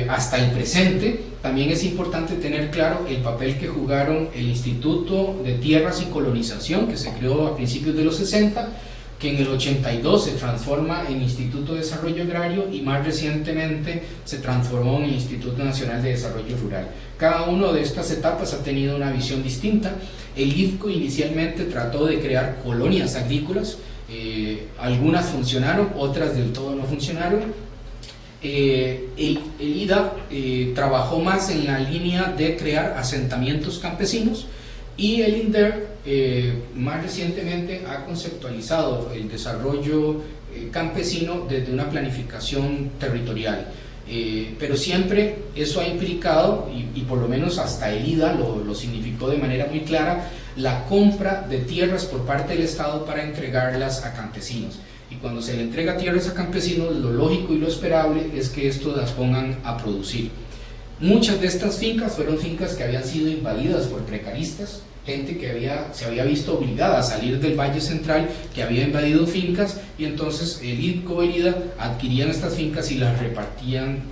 hasta el presente también es importante tener claro el papel que jugaron el Instituto de Tierras y Colonización, que se creó a principios de los 60, que en el 82 se transforma en Instituto de Desarrollo Agrario y más recientemente se transformó en el Instituto Nacional de Desarrollo Rural. Cada una de estas etapas ha tenido una visión distinta. El IDCO inicialmente trató de crear colonias agrícolas, algunas funcionaron, otras del todo no funcionaron. El IDA trabajó más en la línea de crear asentamientos campesinos, y el INDER más recientemente ha conceptualizado el desarrollo campesino desde una planificación territorial, pero siempre eso ha implicado, y por lo menos hasta el IDA lo significó de manera muy clara, la compra de tierras por parte del Estado para entregarlas a campesinos. Y cuando se le entrega tierras a campesinos, lo lógico y lo esperable es que estos las pongan a producir. Muchas de estas fincas fueron fincas que habían sido invadidas por precaristas, gente que se había visto obligada a salir del Valle Central, que había invadido fincas, y entonces el IDCO y el IDA adquirían estas fincas y las repartían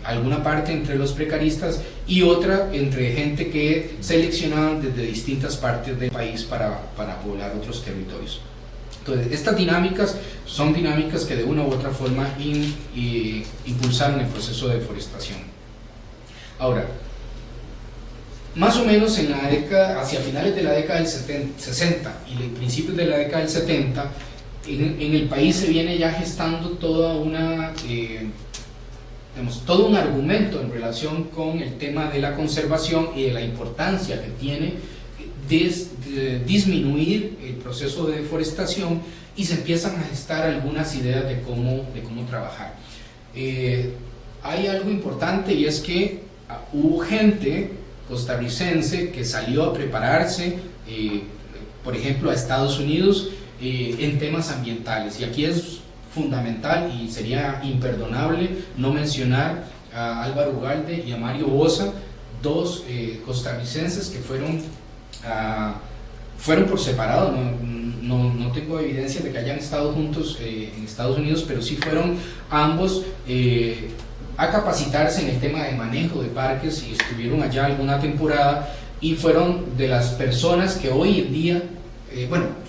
alguna parte entre los precaristas y otra entre gente que seleccionaban desde distintas partes del país para poblar otros territorios. Entonces, estas dinámicas son dinámicas que de una u otra forma impulsaron el proceso de deforestación. Ahora, más o menos hacia finales de la década del 60 y principios de la década del 70, en el país se viene ya gestando todo un argumento en relación con el tema de la conservación y de la importancia que tiene disminuir el proceso de deforestación, y se empiezan a gestar algunas ideas de cómo trabajar. Hay algo importante, y es que hubo gente costarricense que salió a prepararse, por ejemplo, a Estados Unidos en temas ambientales, y aquí es fundamental y sería imperdonable no mencionar a Álvaro Ugalde y a Mario Boza, dos costarricenses que fueron por separado. No tengo evidencia de que hayan estado juntos en Estados Unidos, pero sí fueron ambos a capacitarse en el tema de manejo de parques, y estuvieron allá alguna temporada, y fueron de las personas que hoy en día,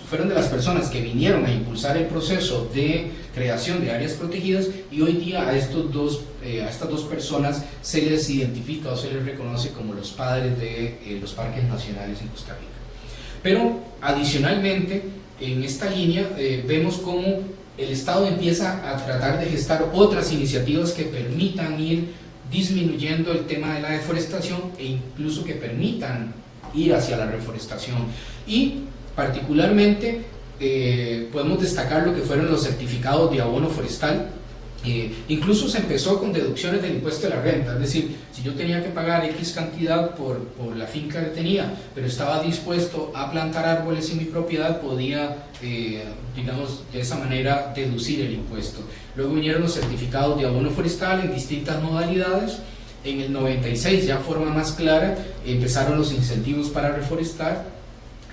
fueron de las personas que vinieron a impulsar el proceso de creación de áreas protegidas, y hoy día a estas dos personas se les identifica o se les reconoce como los padres de los parques nacionales en Costa Rica. Pero adicionalmente, en esta línea vemos cómo el Estado empieza a tratar de gestar otras iniciativas que permitan ir disminuyendo el tema de la deforestación, e incluso que permitan ir hacia la reforestación. Y particularmente podemos destacar lo que fueron los certificados de abono forestal. Incluso se empezó con deducciones del impuesto de la renta, es decir, si yo tenía que pagar X cantidad por la finca que tenía, pero estaba dispuesto a plantar árboles en mi propiedad, podía, digamos, de esa manera deducir el impuesto. Luego vinieron los certificados de abono forestal en distintas modalidades. En el 96, ya de forma más clara, empezaron los incentivos para reforestar,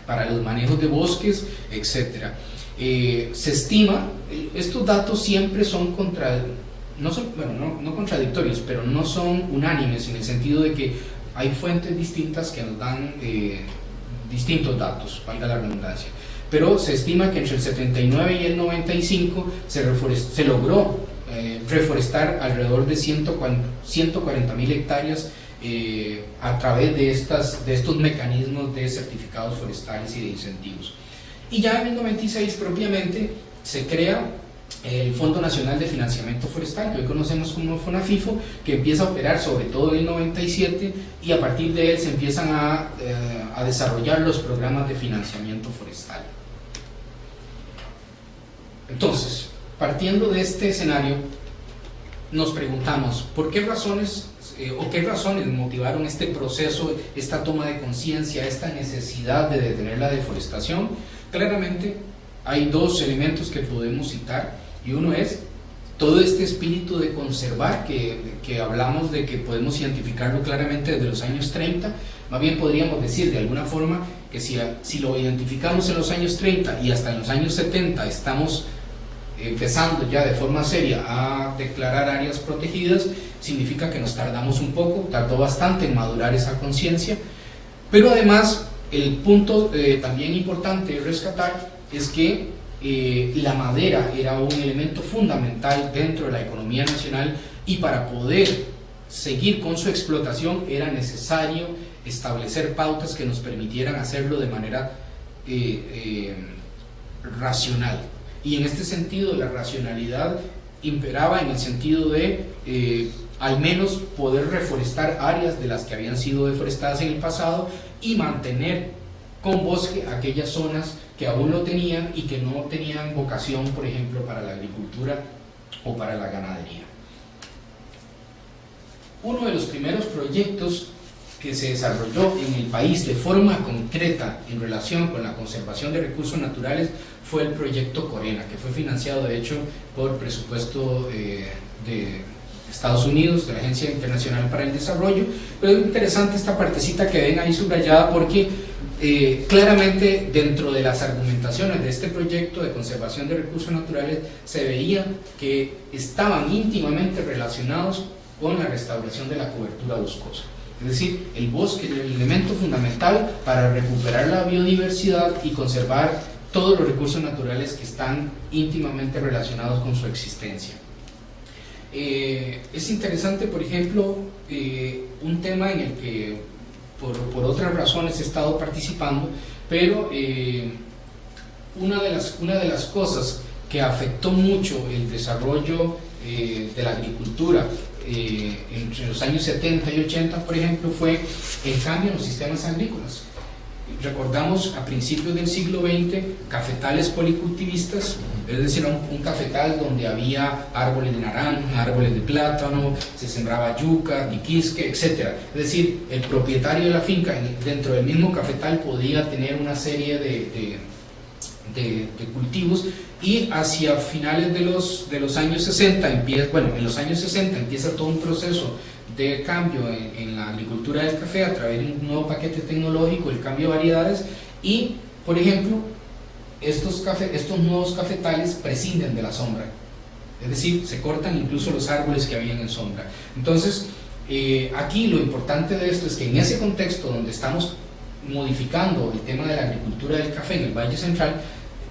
para los manejos de bosques, etc. Se estima, estos datos siempre son no contradictorios, pero no son unánimes, en el sentido de que hay fuentes distintas que nos dan distintos datos, valga la redundancia. Pero se estima que entre el 79 y el 95 se logró reforestar alrededor de 140.000 hectáreas a través de estos mecanismos de certificados forestales y de incentivos. Y ya en el 96 propiamente se crea el Fondo Nacional de Financiamiento Forestal, que hoy conocemos como FONAFIFO, que empieza a operar sobre todo en el 97, y a partir de él se empiezan a desarrollar los programas de financiamiento forestal. Entonces, partiendo de este escenario, nos preguntamos ¿por qué razones qué razones motivaron este proceso, esta toma de conciencia, esta necesidad de detener la deforestación? Claramente hay dos elementos que podemos citar, y uno es todo este espíritu de conservar que hablamos de que podemos identificarlo claramente desde los años 30. Más bien podríamos decir de alguna forma que si lo identificamos en los años 30 y hasta en los años 70 estamos empezando ya de forma seria a declarar áreas protegidas, significa que nos tardamos un poco, tardó bastante en madurar esa conciencia. Pero además el punto también importante de rescatar es que la madera era un elemento fundamental dentro de la economía nacional, y para poder seguir con su explotación era necesario establecer pautas que nos permitieran hacerlo de manera racional. Y en este sentido la racionalidad imperaba en el sentido de al menos poder reforestar áreas de las que habían sido deforestadas en el pasado y mantener con bosque aquellas zonas que aún lo tenían y que no tenían vocación, por ejemplo, para la agricultura o para la ganadería. Uno de los primeros proyectos que se desarrolló en el país de forma concreta en relación con la conservación de recursos naturales fue el proyecto Corena, que fue financiado de hecho por presupuesto de Estados Unidos, de la Agencia Internacional para el Desarrollo. Pero es interesante esta partecita que ven ahí subrayada, porque claramente dentro de las argumentaciones de este proyecto de conservación de recursos naturales se veía que estaban íntimamente relacionados con la restauración de la cobertura boscosa. Es decir, el bosque es el elemento fundamental para recuperar la biodiversidad y conservar todos los recursos naturales que están íntimamente relacionados con su existencia. Es interesante, por ejemplo, un tema en el que por otras razones he estado participando, pero una de las cosas que afectó mucho el desarrollo de la agricultura entre los años 70 y 80, por ejemplo, fue el cambio en los sistemas agrícolas. Recordamos a principios del siglo XX cafetales policultivistas, es decir, un cafetal donde había árboles de naranja, árboles de plátano, se sembraba yuca, diquisque, etc. Es decir, el propietario de la finca dentro del mismo cafetal podía tener una serie de cultivos, y hacia finales de los años 60 en los años 60 empieza todo un proceso de cambio en la agricultura del café a través de un nuevo paquete tecnológico, el cambio de variedades, y por ejemplo estos nuevos cafetales prescinden de la sombra, es decir, se cortan incluso los árboles que habían en sombra. Entonces aquí lo importante de esto es que en ese contexto donde estamos modificando el tema de la agricultura del café en el Valle Central,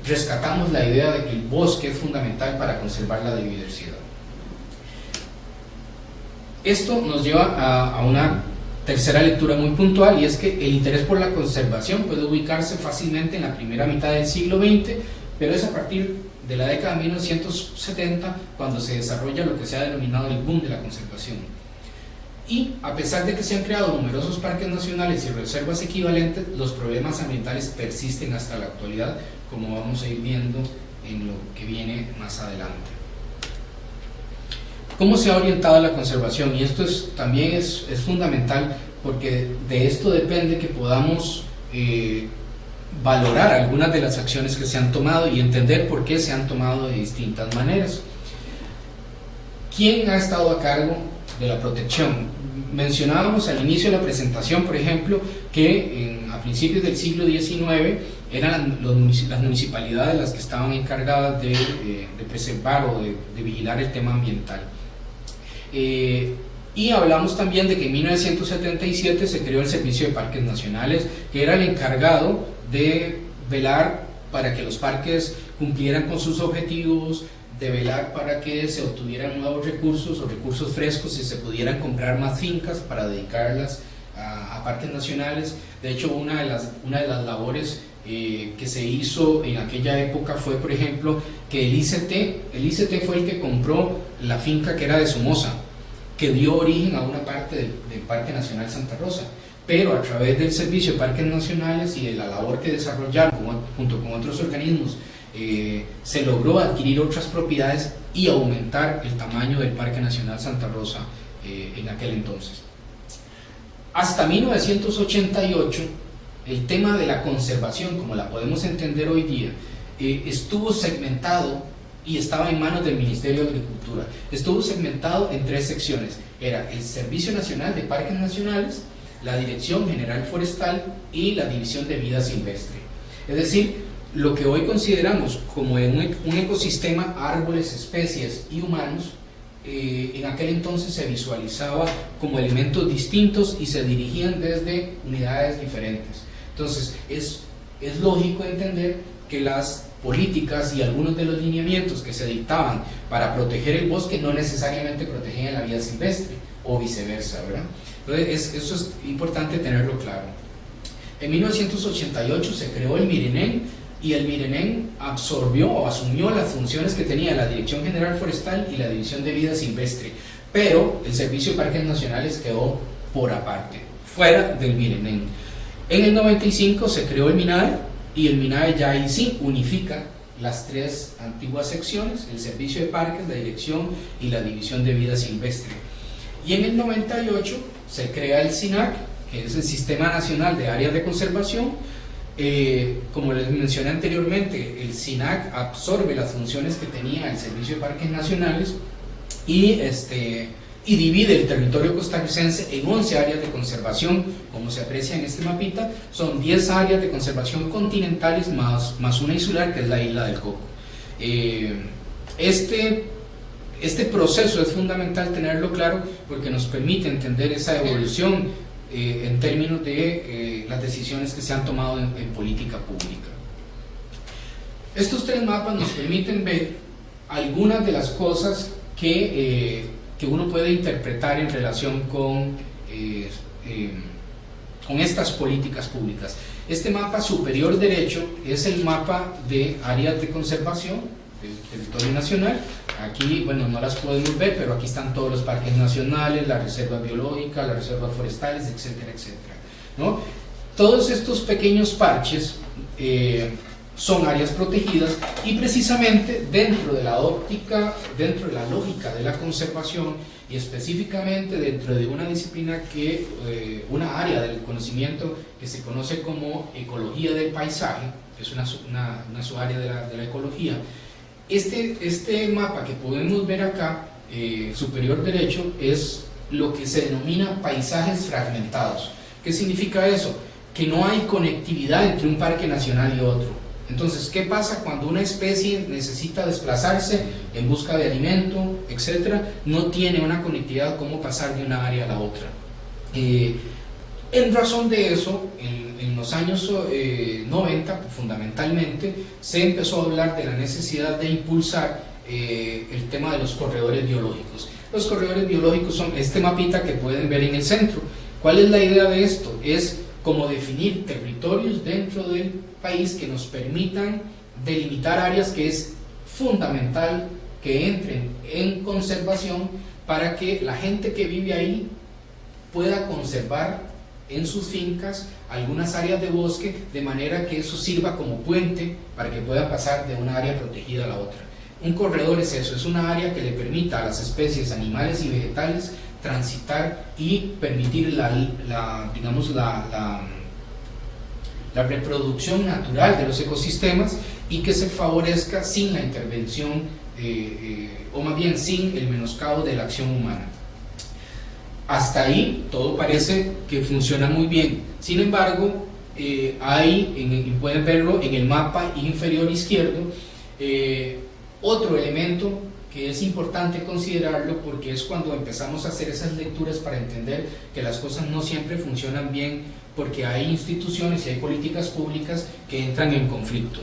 rescatamos la idea de que el bosque es fundamental para conservar la biodiversidad. Esto nos lleva a una tercera lectura muy puntual, y es que el interés por la conservación puede ubicarse fácilmente en la primera mitad del siglo XX, pero es a partir de la década de 1970 cuando se desarrolla lo que se ha denominado el boom de la conservación. Y a pesar de que se han creado numerosos parques nacionales y reservas equivalentes, los problemas ambientales persisten hasta la actualidad, como vamos a ir viendo en lo que viene más adelante. ¿Cómo se ha orientado la conservación? Y esto también es fundamental, porque de esto depende que podamos valorar algunas de las acciones que se han tomado y entender por qué se han tomado de distintas maneras. ¿Quién ha estado a cargo de la protección? Mencionábamos al inicio de la presentación, por ejemplo, que a principios del siglo XIX eran las municipalidades las que estaban encargadas de preservar o de vigilar el tema ambiental. Y hablamos también de que en 1977 se creó el Servicio de Parques Nacionales, que era el encargado de velar para que los parques cumplieran con sus objetivos, de velar para que se obtuvieran nuevos recursos o recursos frescos y se pudieran comprar más fincas para dedicarlas a parques nacionales. De hecho, una de las labores que se hizo en aquella época fue, por ejemplo, que el ICT fue el que compró la finca que era de Somoza, que dio origen a una parte del Parque Nacional Santa Rosa, pero a través del Servicio de Parques Nacionales y de la labor que desarrollaron junto con otros organismos, se logró adquirir otras propiedades y aumentar el tamaño del Parque Nacional Santa Rosa en aquel entonces. Hasta 1988, el tema de la conservación, como la podemos entender hoy día, estuvo segmentado y estaba en manos del Ministerio de Agricultura. Estuvo segmentado en tres secciones: era el Servicio Nacional de Parques Nacionales, la Dirección General Forestal y la División de Vida Silvestre. Es decir, lo que hoy consideramos como un ecosistema, árboles, especies y humanos, en aquel entonces se visualizaba como elementos distintos y se dirigían desde unidades diferentes. Entonces es lógico entender que las políticas y algunos de los lineamientos que se dictaban para proteger el bosque no necesariamente protegían la vida silvestre o viceversa, ¿verdad? Entonces eso es importante tenerlo claro. En 1988 se creó el MIRENEN, y el MIRENEN absorbió o asumió las funciones que tenía la Dirección General Forestal y la División de Vida Silvestre, pero el Servicio de Parques Nacionales quedó por aparte, fuera del MIRENEN. En el 95 se creó el MINAE, y el MINAE ya ahí sí unifica las tres antiguas secciones: el Servicio de Parques, la Dirección y la División de Vida Silvestre. Y en el 98 se crea el SINAC, que es el Sistema Nacional de Áreas de Conservación. Como les mencioné anteriormente, el SINAC absorbe las funciones que tenía el Servicio de Parques Nacionales y divide el territorio costarricense en 11 áreas de conservación, como se aprecia en este mapita. Son 10 áreas de conservación continentales más una insular, que es la isla del Coco. Este proceso es fundamental tenerlo claro, porque nos permite entender esa evolución en términos de las decisiones que se han tomado en política pública. Estos 3 mapas nos permiten ver algunas de las cosas que uno puede interpretar en relación con estas políticas públicas. Este mapa superior derecho es el mapa de áreas de conservación del territorio nacional. Aquí, bueno, no las podemos ver, pero aquí están todos los parques nacionales, las reservas biológicas, las reservas forestales, etcétera, etcétera, ¿no? Todos estos pequeños parches son áreas protegidas, y precisamente dentro de la óptica, dentro de la lógica de la conservación, y específicamente dentro de una disciplina una área del conocimiento que se conoce como ecología del paisaje, que es una subárea de la ecología. Este mapa que podemos ver acá, superior derecho, es lo que se denomina paisajes fragmentados. ¿Qué significa eso? Que no hay conectividad entre un parque nacional y otro. Entonces, ¿qué pasa cuando una especie necesita desplazarse en busca de alimento, etcétera? No tiene una conectividad, cómo pasar de una área a la otra. En razón de eso, en los años 90, fundamentalmente, se empezó a hablar de la necesidad de impulsar el tema de los corredores biológicos. Los corredores biológicos son este mapita que pueden ver en el centro. ¿Cuál es la idea de esto? Es como definir territorios dentro del país que nos permitan delimitar áreas que es fundamental que entren en conservación para que la gente que vive ahí pueda conservar en sus fincas algunas áreas de bosque, de manera que eso sirva como puente para que pueda pasar de una área protegida a la otra. Un corredor es eso, es una área que le permita a las especies animales y vegetales transitar y permitir la reproducción natural de los ecosistemas, y que se favorezca sin la intervención o más bien sin el menoscabo de la acción humana. Hasta ahí todo parece que funciona muy bien. Sin embargo, pueden verlo en el mapa inferior izquierdo, otro elemento que es importante considerarlo, porque es cuando empezamos a hacer esas lecturas para entender que las cosas no siempre funcionan bien, porque hay instituciones y hay políticas públicas que entran en conflicto.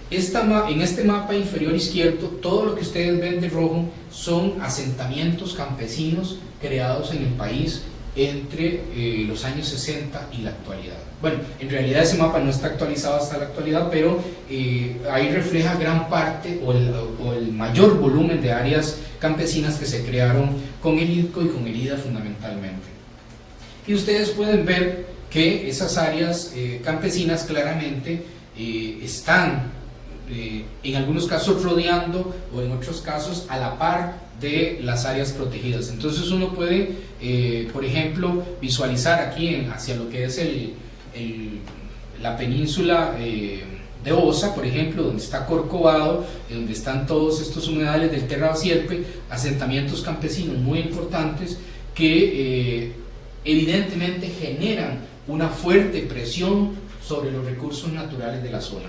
En este mapa inferior izquierdo, todo lo que ustedes ven de rojo son asentamientos campesinos creados en el país entre los años 60 y la actualidad. Bueno, en realidad ese mapa no está actualizado hasta la actualidad, pero ahí refleja gran parte o el mayor volumen de áreas campesinas que se crearon con el IDCO y con el IDA fundamentalmente. Y ustedes pueden ver que esas áreas campesinas claramente están en algunos casos rodeando, o en otros casos a la par de las áreas protegidas. Entonces uno puede, por ejemplo, visualizar aquí hacia lo que es la península de Osa, por ejemplo, donde está Corcovado, donde están todos estos humedales del Terra-Sierpe, asentamientos campesinos muy importantes que evidentemente generan una fuerte presión sobre los recursos naturales de la zona.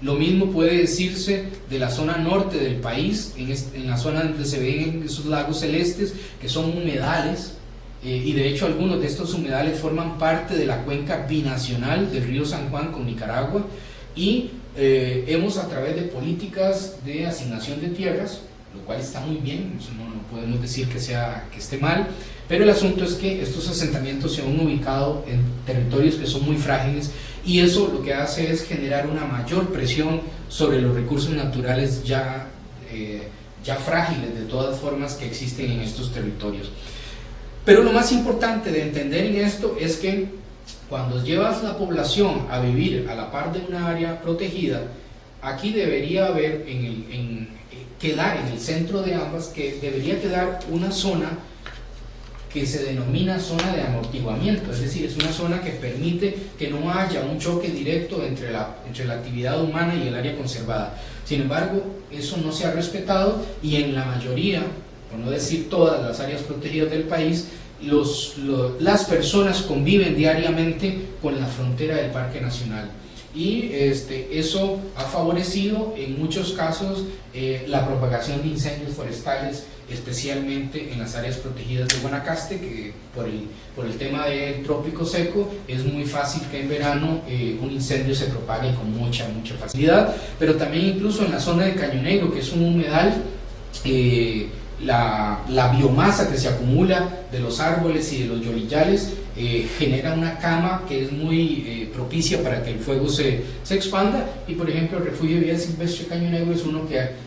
Lo mismo puede decirse de la zona norte del país, en la zona donde se ven esos lagos celestes, que son humedales, y de hecho algunos de estos humedales forman parte de la cuenca binacional del río San Juan con Nicaragua, y hemos, a través de políticas de asignación de tierras, lo cual está muy bien, eso no podemos decir que esté mal, pero el asunto es que estos asentamientos se han ubicado en territorios que son muy frágiles, y eso lo que hace es generar una mayor presión sobre los recursos naturales ya frágiles de todas formas que existen en estos territorios. Pero lo más importante de entender en esto es que cuando llevas la población a vivir a la par de una área protegida, aquí debería haber, quedar en el centro de ambas, que debería quedar una zona que se denomina zona de amortiguamiento, es decir, es una zona que permite que no haya un choque directo entre la actividad humana y el área conservada. Sin embargo, eso no se ha respetado, y en la mayoría, por no decir todas las áreas protegidas del país, las personas conviven diariamente con la frontera del Parque Nacional, y eso ha favorecido en muchos casos la propagación de incendios forestales especialmente en las áreas protegidas de Guanacaste, que por el tema del trópico seco es muy fácil que en verano un incendio se propague con mucha facilidad, pero también incluso en la zona de Caño Negro, que es un humedal, la biomasa que se acumula de los árboles y de los yolillales genera una cama que es muy propicia para que el fuego se expanda, y por ejemplo el refugio de vida silvestre Caño Negro es uno que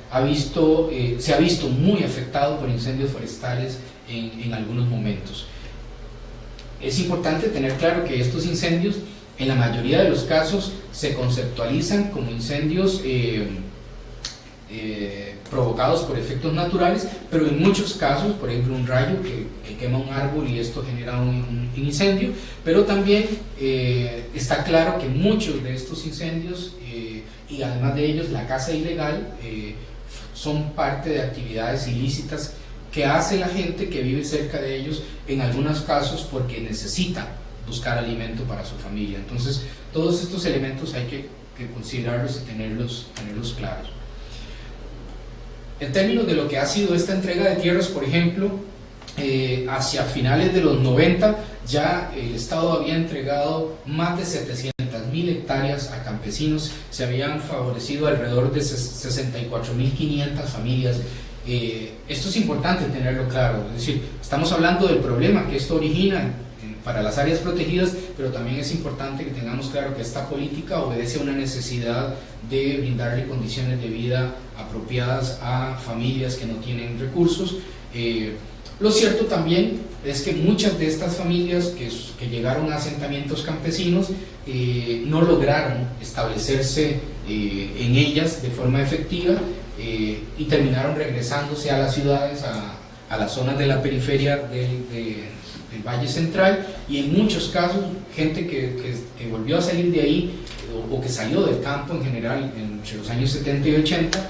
se ha visto muy afectado por incendios forestales en algunos momentos. Es importante tener claro que estos incendios en la mayoría de los casos se conceptualizan como incendios provocados por efectos naturales, pero en muchos casos, por ejemplo un rayo que quema un árbol y esto genera un incendio, pero también está claro que muchos de estos incendios y además de ellos la caza ilegal son parte de actividades ilícitas que hace la gente que vive cerca de ellos, en algunos casos porque necesita buscar alimento para su familia. Entonces todos estos elementos hay que considerarlos y tenerlos claros. En términos de lo que ha sido esta entrega de tierras, por ejemplo, hacia finales de los 90 ya el Estado había entregado más de 700.000 hectáreas a campesinos, se habían favorecido alrededor de 64.500 familias. Esto es importante tenerlo claro, es decir, estamos hablando del problema que esto origina para las áreas protegidas, pero también es importante que tengamos claro que esta política obedece a una necesidad de brindarle condiciones de vida apropiadas a familias que no tienen recursos. Lo cierto también es que muchas de estas familias que llegaron a asentamientos campesinos no lograron establecerse en ellas de forma efectiva y terminaron regresándose a las ciudades, a las zonas de la periferia del Valle Central, y en muchos casos gente que volvió a salir de ahí o que salió del campo en general entre los años 70 y 80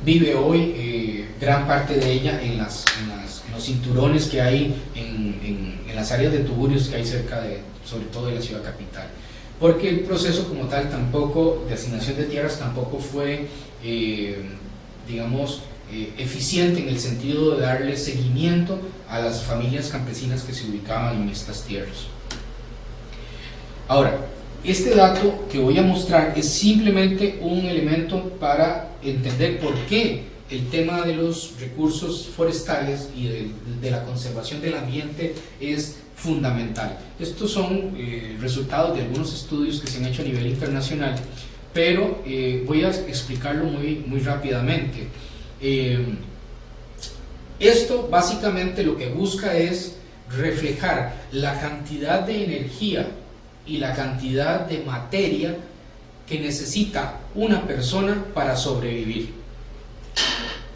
vive hoy gran parte de ella en los cinturones que hay en las áreas de tugurios que hay cerca sobre todo de la ciudad capital, porque el proceso como tal de asignación de tierras tampoco fue eficiente en el sentido de darle seguimiento a las familias campesinas que se ubicaban en estas tierras. Ahora, este dato que voy a mostrar es simplemente un elemento para entender por qué el tema de los recursos forestales y de la conservación del ambiente es fundamental. Estos son resultados de algunos estudios que se han hecho a nivel internacional, pero voy a explicarlo muy rápidamente. Esto básicamente lo que busca es reflejar la cantidad de energía y la cantidad de materia que necesita una persona para sobrevivir.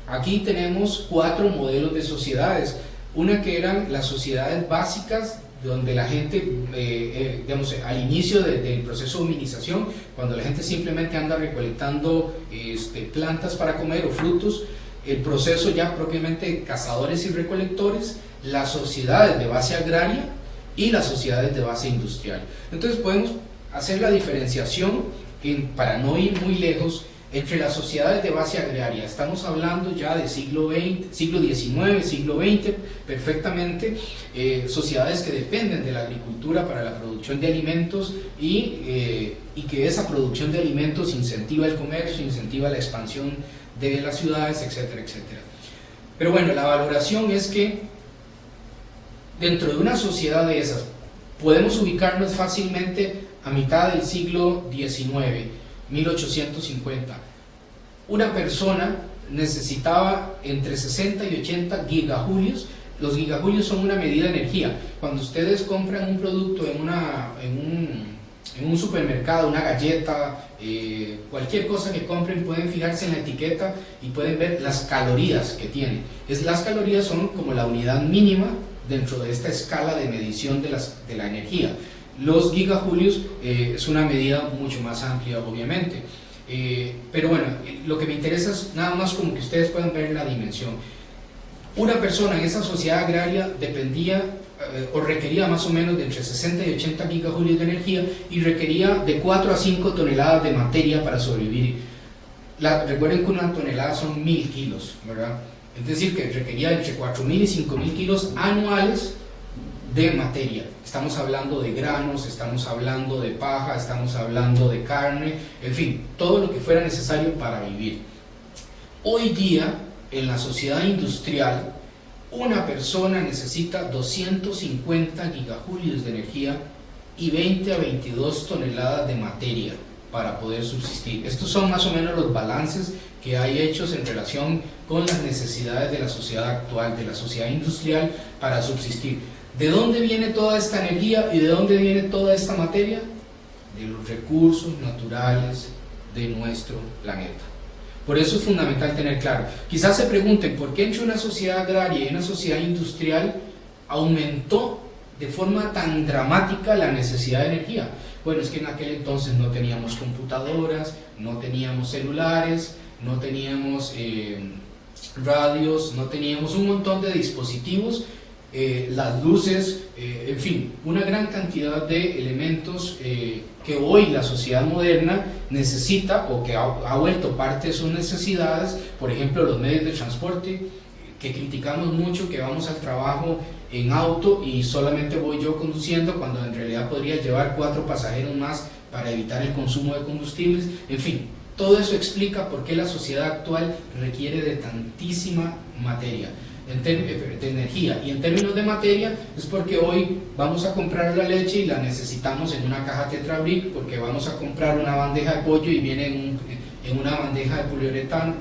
Aquí tenemos 4 modelos de sociedades. Una que eran las sociedades básicas, donde la gente, al inicio del proceso de humanización, cuando la gente simplemente anda recolectando plantas para comer o frutos, el proceso ya propiamente de cazadores y recolectores, las sociedades de base agraria y las sociedades de base industrial. Entonces podemos hacer la diferenciación, para no ir muy lejos, entre las sociedades de base agraria. Estamos hablando ya de siglo XIX, siglo XX, perfectamente, sociedades que dependen de la agricultura para la producción de alimentos y que esa producción de alimentos incentiva el comercio, incentiva la expansión de las ciudades, etcétera, etcétera. Pero bueno, la valoración es que dentro de una sociedad de esas podemos ubicarnos fácilmente a mitad del siglo XIX, 1850. Una persona necesitaba entre 60 y 80 gigajulios. Los gigajulios son una medida de energía. Cuando ustedes compran un producto en un supermercado, una galleta, cualquier cosa que compren, pueden fijarse en la etiqueta y pueden ver las calorías que tiene. Las calorías son como la unidad mínima dentro de esta escala de medición de la energía. Los gigajulios es una medida mucho más amplia, obviamente. Pero bueno, lo que me interesa es nada más como que ustedes puedan ver la dimensión. Una persona en esa sociedad agraria dependía o requería más o menos de entre 60 y 80 gigajulios de energía y requería de 4 a 5 toneladas de materia para sobrevivir. Recuerden que una tonelada son 1000 kilos, ¿verdad? Es decir, que requería entre 4.000 y 5.000 kilos anuales de materia. Estamos hablando de granos, estamos hablando de paja, estamos hablando de carne, en fin, todo lo que fuera necesario para vivir. Hoy día, en la sociedad industrial, una persona necesita 250 gigajulios de energía y 20 a 22 toneladas de materia para poder subsistir. Estos son más o menos los balances que hay hechos en relación con las necesidades de la sociedad actual, de la sociedad industrial, para subsistir. ¿De dónde viene toda esta energía y de dónde viene toda esta materia? De los recursos naturales de nuestro planeta. Por eso es fundamental tener claro. Quizás se pregunten, ¿por qué entre una sociedad agraria y una sociedad industrial aumentó de forma tan dramática la necesidad de energía? Bueno, es que en aquel entonces no teníamos computadoras, no teníamos celulares, no teníamos radios, no teníamos un montón de dispositivos, las luces, en fin, una gran cantidad de elementos que hoy la sociedad moderna necesita o que ha vuelto parte de sus necesidades. Por ejemplo, los medios de transporte, que criticamos mucho, que vamos al trabajo en auto y solamente voy yo conduciendo, cuando en realidad podría llevar 4 pasajeros más para evitar el consumo de combustibles. En fin, todo eso explica por qué la sociedad actual requiere de tantísima materia, de energía. Y en términos de materia, es porque hoy vamos a comprar la leche y la necesitamos en una caja Tetra Brick, porque vamos a comprar una bandeja de pollo y viene en una bandeja de poliuretano,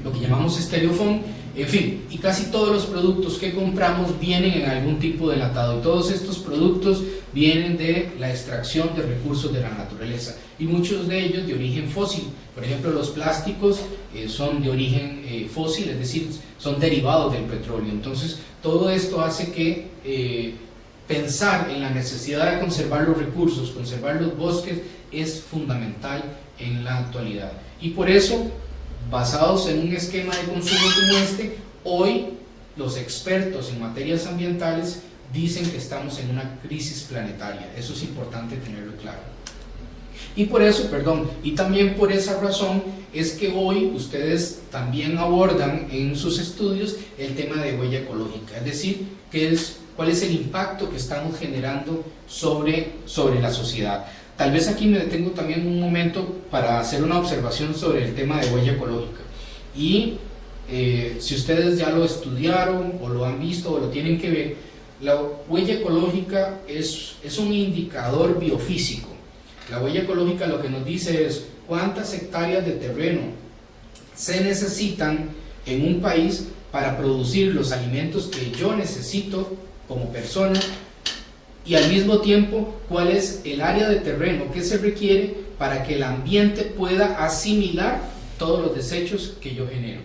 lo que llamamos estereofón. En fin, y casi todos los productos que compramos vienen en algún tipo de enlatado, y todos estos productos vienen de la extracción de recursos de la naturaleza, y muchos de ellos de origen fósil. Por ejemplo, los plásticos son de origen fósil, es decir, son derivados del petróleo. Entonces, todo esto hace que pensar en la necesidad de conservar los recursos, conservar los bosques, es fundamental en la actualidad. Y por eso, basados en un esquema de consumo como este, hoy los expertos en materias ambientales dicen que estamos en una crisis planetaria. Eso es importante tenerlo claro. Y por eso, y también por esa razón es que hoy ustedes también abordan en sus estudios el tema de huella ecológica, es decir, cuál es el impacto que estamos generando sobre la sociedad. Tal vez aquí me detengo también un momento para hacer una observación sobre el tema de huella ecológica. Y si ustedes ya lo estudiaron o lo han visto o lo tienen que ver, la huella ecológica es un indicador biofísico. La huella ecológica lo que nos dice es cuántas hectáreas de terreno se necesitan en un país para producir los alimentos que yo necesito como persona, y al mismo tiempo cuál es el área de terreno que se requiere para que el ambiente pueda asimilar todos los desechos que yo genero.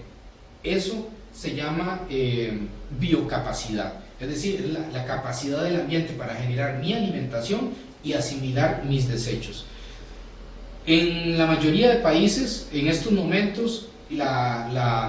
Eso se llama biocapacidad, es decir, la capacidad del ambiente para generar mi alimentación y asimilar mis desechos. En la mayoría de países, en estos momentos, la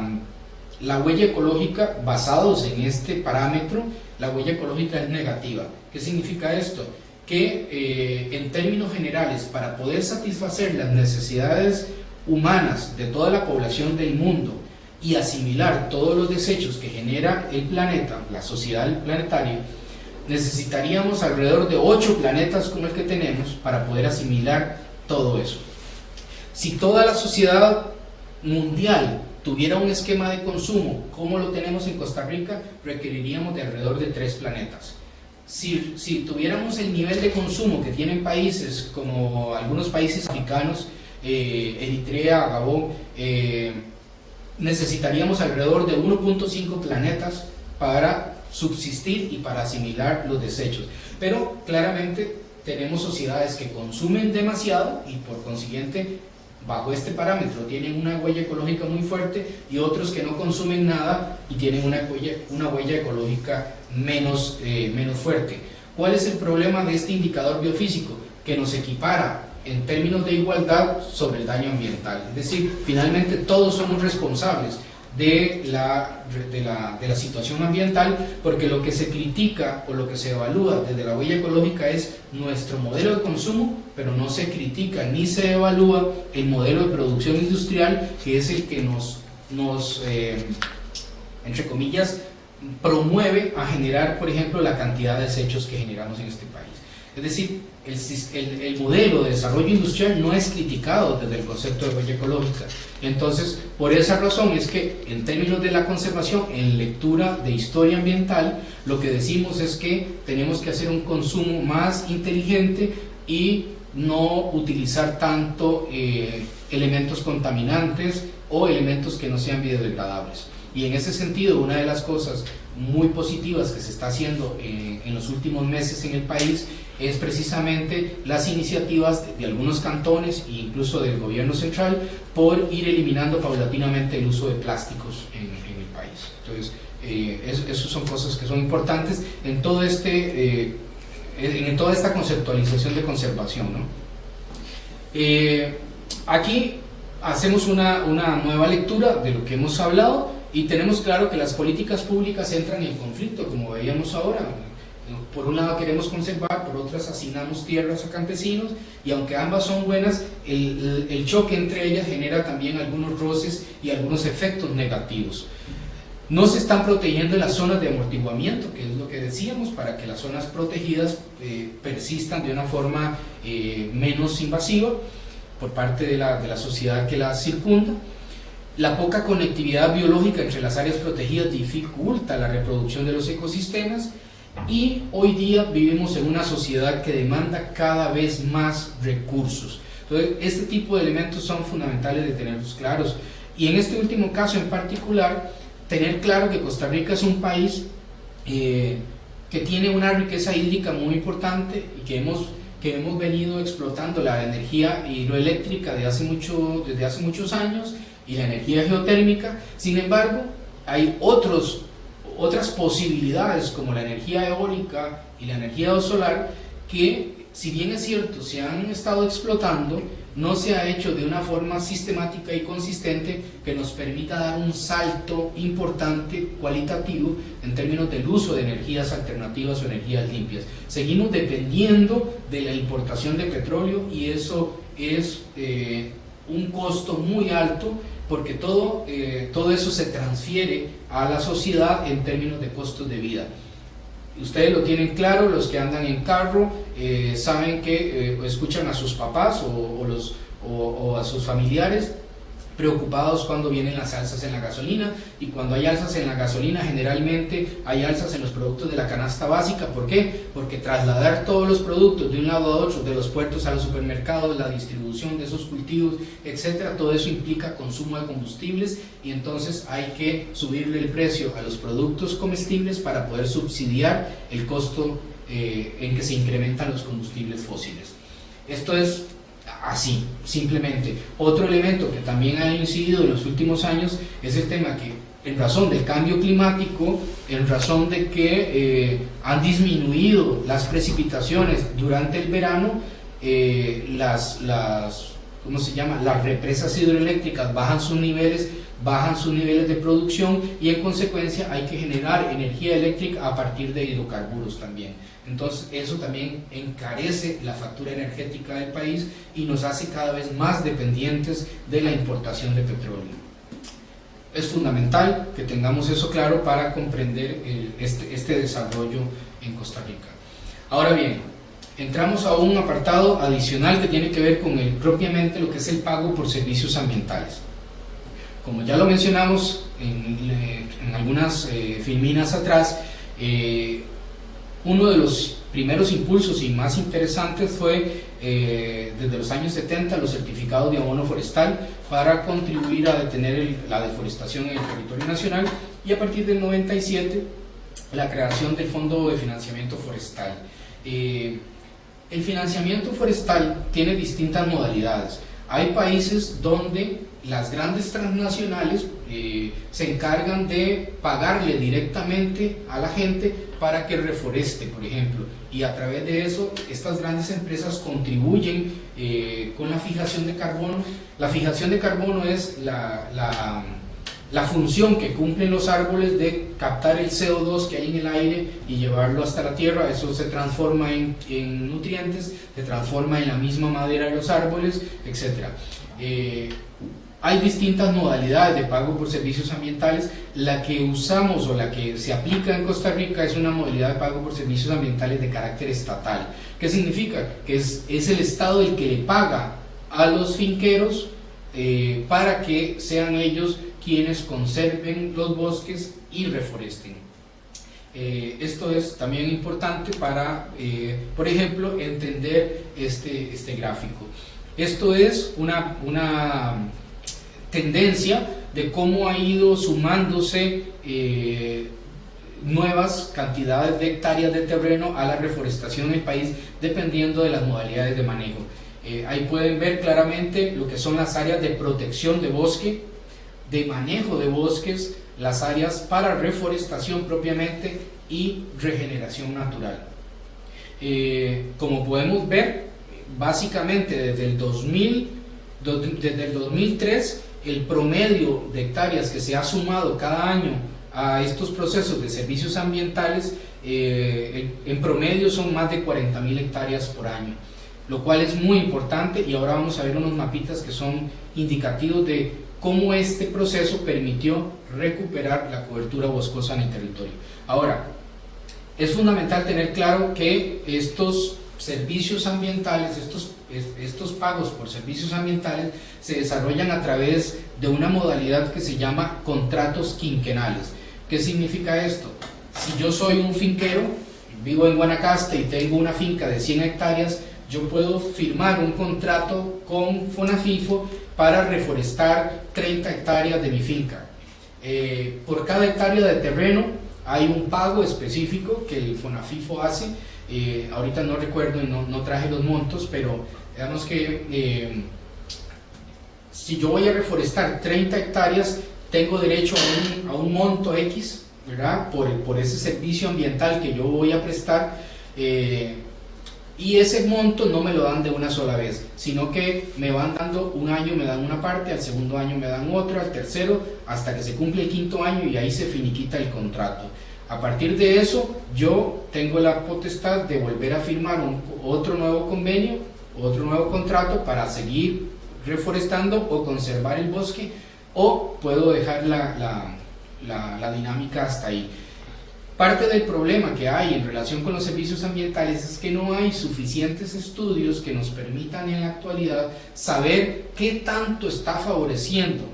huella ecológica, basados en este parámetro, la huella ecológica es negativa. ¿Qué significa esto? Que en términos generales, para poder satisfacer las necesidades humanas de toda la población del mundo y asimilar todos los desechos que genera el planeta, la sociedad planetaria, necesitaríamos alrededor de 8 planetas como el que tenemos para poder asimilar todo eso. Si toda la sociedad mundial tuviera un esquema de consumo como lo tenemos en Costa Rica, requeriríamos de alrededor de 3 planetas. Si tuviéramos el nivel de consumo que tienen países como algunos países africanos, Eritrea, Gabón, necesitaríamos alrededor de 1.5 planetas para subsistir y para asimilar los desechos. Pero claramente tenemos sociedades que consumen demasiado y por consiguiente bajo este parámetro tienen una huella ecológica muy fuerte, y otros que no consumen nada y tienen una huella ecológica menos fuerte. ¿Cuál es el problema de este indicador biofísico? Que nos equipara en términos de igualdad sobre el daño ambiental. Es decir, finalmente todos somos responsables de la situación ambiental, porque lo que se critica o lo que se evalúa desde la huella ecológica es nuestro modelo de consumo, pero no se critica ni se evalúa el modelo de producción industrial, que es el que nos entre comillas, promueve a generar, por ejemplo, la cantidad de desechos que generamos en este país. Es decir, el modelo de desarrollo industrial no es criticado desde el concepto de huella ecológica. Entonces, por esa razón es que en términos de la conservación, en lectura de historia ambiental, lo que decimos es que tenemos que hacer un consumo más inteligente y no utilizar tanto elementos contaminantes o elementos que no sean biodegradables. Y en ese sentido, una de las cosas muy positivas que se está haciendo en los últimos meses en el país es precisamente las iniciativas de algunos cantones e incluso del gobierno central por ir eliminando paulatinamente el uso de plásticos en el país. Entonces, esas son cosas que son importantes en todo en toda esta conceptualización de conservación, ¿no? Aquí hacemos una nueva lectura de lo que hemos hablado y tenemos claro que las políticas públicas entran en conflicto, como veíamos ahora. Por un lado queremos conservar, por otras asignamos tierras a campesinos, y aunque ambas son buenas, el choque entre ellas genera también algunos roces y algunos efectos negativos. No se están protegiendo las zonas de amortiguamiento, que es lo que decíamos, para que las zonas protegidas persistan de una forma menos invasiva por parte de la sociedad que las circunda. La poca conectividad biológica entre las áreas protegidas dificulta la reproducción de los ecosistemas, y hoy día vivimos en una sociedad que demanda cada vez más recursos. Entonces, este tipo de elementos son fundamentales de tenerlos claros, y en este último caso en particular, tener claro que Costa Rica es un país que tiene una riqueza hídrica muy importante y que hemos venido explotando la energía hidroeléctrica desde hace muchos años y la energía geotérmica. Sin embargo, hay otras posibilidades como la energía eólica y la energía solar que, si bien es cierto, se han estado explotando, no se ha hecho de una forma sistemática y consistente que nos permita dar un salto importante cualitativo en términos del uso de energías alternativas o energías limpias. Seguimos dependiendo de la importación de petróleo, y eso es un costo muy alto, porque todo eso se transfiere a la sociedad en términos de costos de vida. Ustedes lo tienen claro, los que andan en carro saben que escuchan a sus papás o a sus familiares preocupados cuando vienen las alzas en la gasolina, y cuando hay alzas en la gasolina generalmente hay alzas en los productos de la canasta básica. ¿Por qué? Porque trasladar todos los productos de un lado a otro, de los puertos a los supermercados, la distribución de esos cultivos, etcétera, todo eso implica consumo de combustibles, y entonces hay que subirle el precio a los productos comestibles para poder subsidiar el costo en que se incrementan los combustibles fósiles. Esto es así, simplemente. Otro elemento que también ha incidido en los últimos años es el tema que, en razón del cambio climático, en razón de que han disminuido las precipitaciones durante el verano, las represas hidroeléctricas bajan sus niveles de producción, y en consecuencia hay que generar energía eléctrica a partir de hidrocarburos también. Entonces eso también encarece la factura energética del país y nos hace cada vez más dependientes de la importación de petróleo. Es fundamental que tengamos eso claro para comprender este desarrollo en Costa Rica. Ahora bien, entramos a un apartado adicional que tiene que ver con propiamente lo que es el pago por servicios ambientales. Como ya lo mencionamos en algunas filminas atrás, uno de los primeros impulsos y más interesantes fue desde los años 70 los certificados de abono forestal para contribuir a detener la deforestación en el territorio nacional, y a partir del 97 la creación del Fondo de Financiamiento Forestal. El financiamiento forestal tiene distintas modalidades. Hay países donde las grandes transnacionales se encargan de pagarle directamente a la gente para que reforeste, por ejemplo, y a través de eso estas grandes empresas contribuyen con la fijación de carbono. La fijación de carbono es la función que cumplen los árboles de captar el CO2 que hay en el aire y llevarlo hasta la tierra. Eso se transforma en nutrientes, se transforma en la misma madera de los árboles, etc. hay distintas modalidades de pago por servicios ambientales. La que usamos o la que se aplica en Costa Rica es una modalidad de pago por servicios ambientales de carácter estatal. ¿Qué significa? Que es el Estado el que le paga a los finqueros para que sean ellos quienes conserven los bosques y reforesten. Esto es también importante para, por ejemplo, entender este gráfico. Esto es una tendencia de cómo ha ido sumándose nuevas cantidades de hectáreas de terreno a la reforestación en el país, dependiendo de las modalidades de manejo. Ahí pueden ver claramente lo que son las áreas de protección de bosque, de manejo de bosques, las áreas para reforestación propiamente y regeneración natural. Como podemos ver, básicamente desde el 2003, el promedio de hectáreas que se ha sumado cada año a estos procesos de servicios ambientales, en promedio son más de 40.000 hectáreas por año, lo cual es muy importante, y ahora vamos a ver unos mapitas que son indicativos de cómo este proceso permitió recuperar la cobertura boscosa en el territorio. Ahora, es fundamental tener claro que estos servicios ambientales, estos pagos por servicios ambientales se desarrollan a través de una modalidad que se llama contratos quinquenales. ¿Qué significa esto? Si yo soy un finquero, vivo en Guanacaste y tengo una finca de 100 hectáreas, yo puedo firmar un contrato con Fonafifo para reforestar 30 hectáreas de mi finca. Por cada hectárea de terreno hay un pago específico que el Fonafifo hace. Ahorita no recuerdo y no traje los montos, pero digamos que si yo voy a reforestar 30 hectáreas, tengo derecho a un monto X, ¿verdad? Por ese servicio ambiental que yo voy a prestar, y ese monto no me lo dan de una sola vez, sino que me van dando un año, me dan una parte, al segundo año me dan otra, al tercero, hasta que se cumple el quinto año y ahí se finiquita el contrato. A partir de eso, yo tengo la potestad de volver a firmar otro nuevo convenio, otro nuevo contrato para seguir reforestando o conservar el bosque, o puedo dejar la dinámica hasta ahí. Parte del problema que hay en relación con los servicios ambientales es que no hay suficientes estudios que nos permitan en la actualidad saber qué tanto está favoreciendo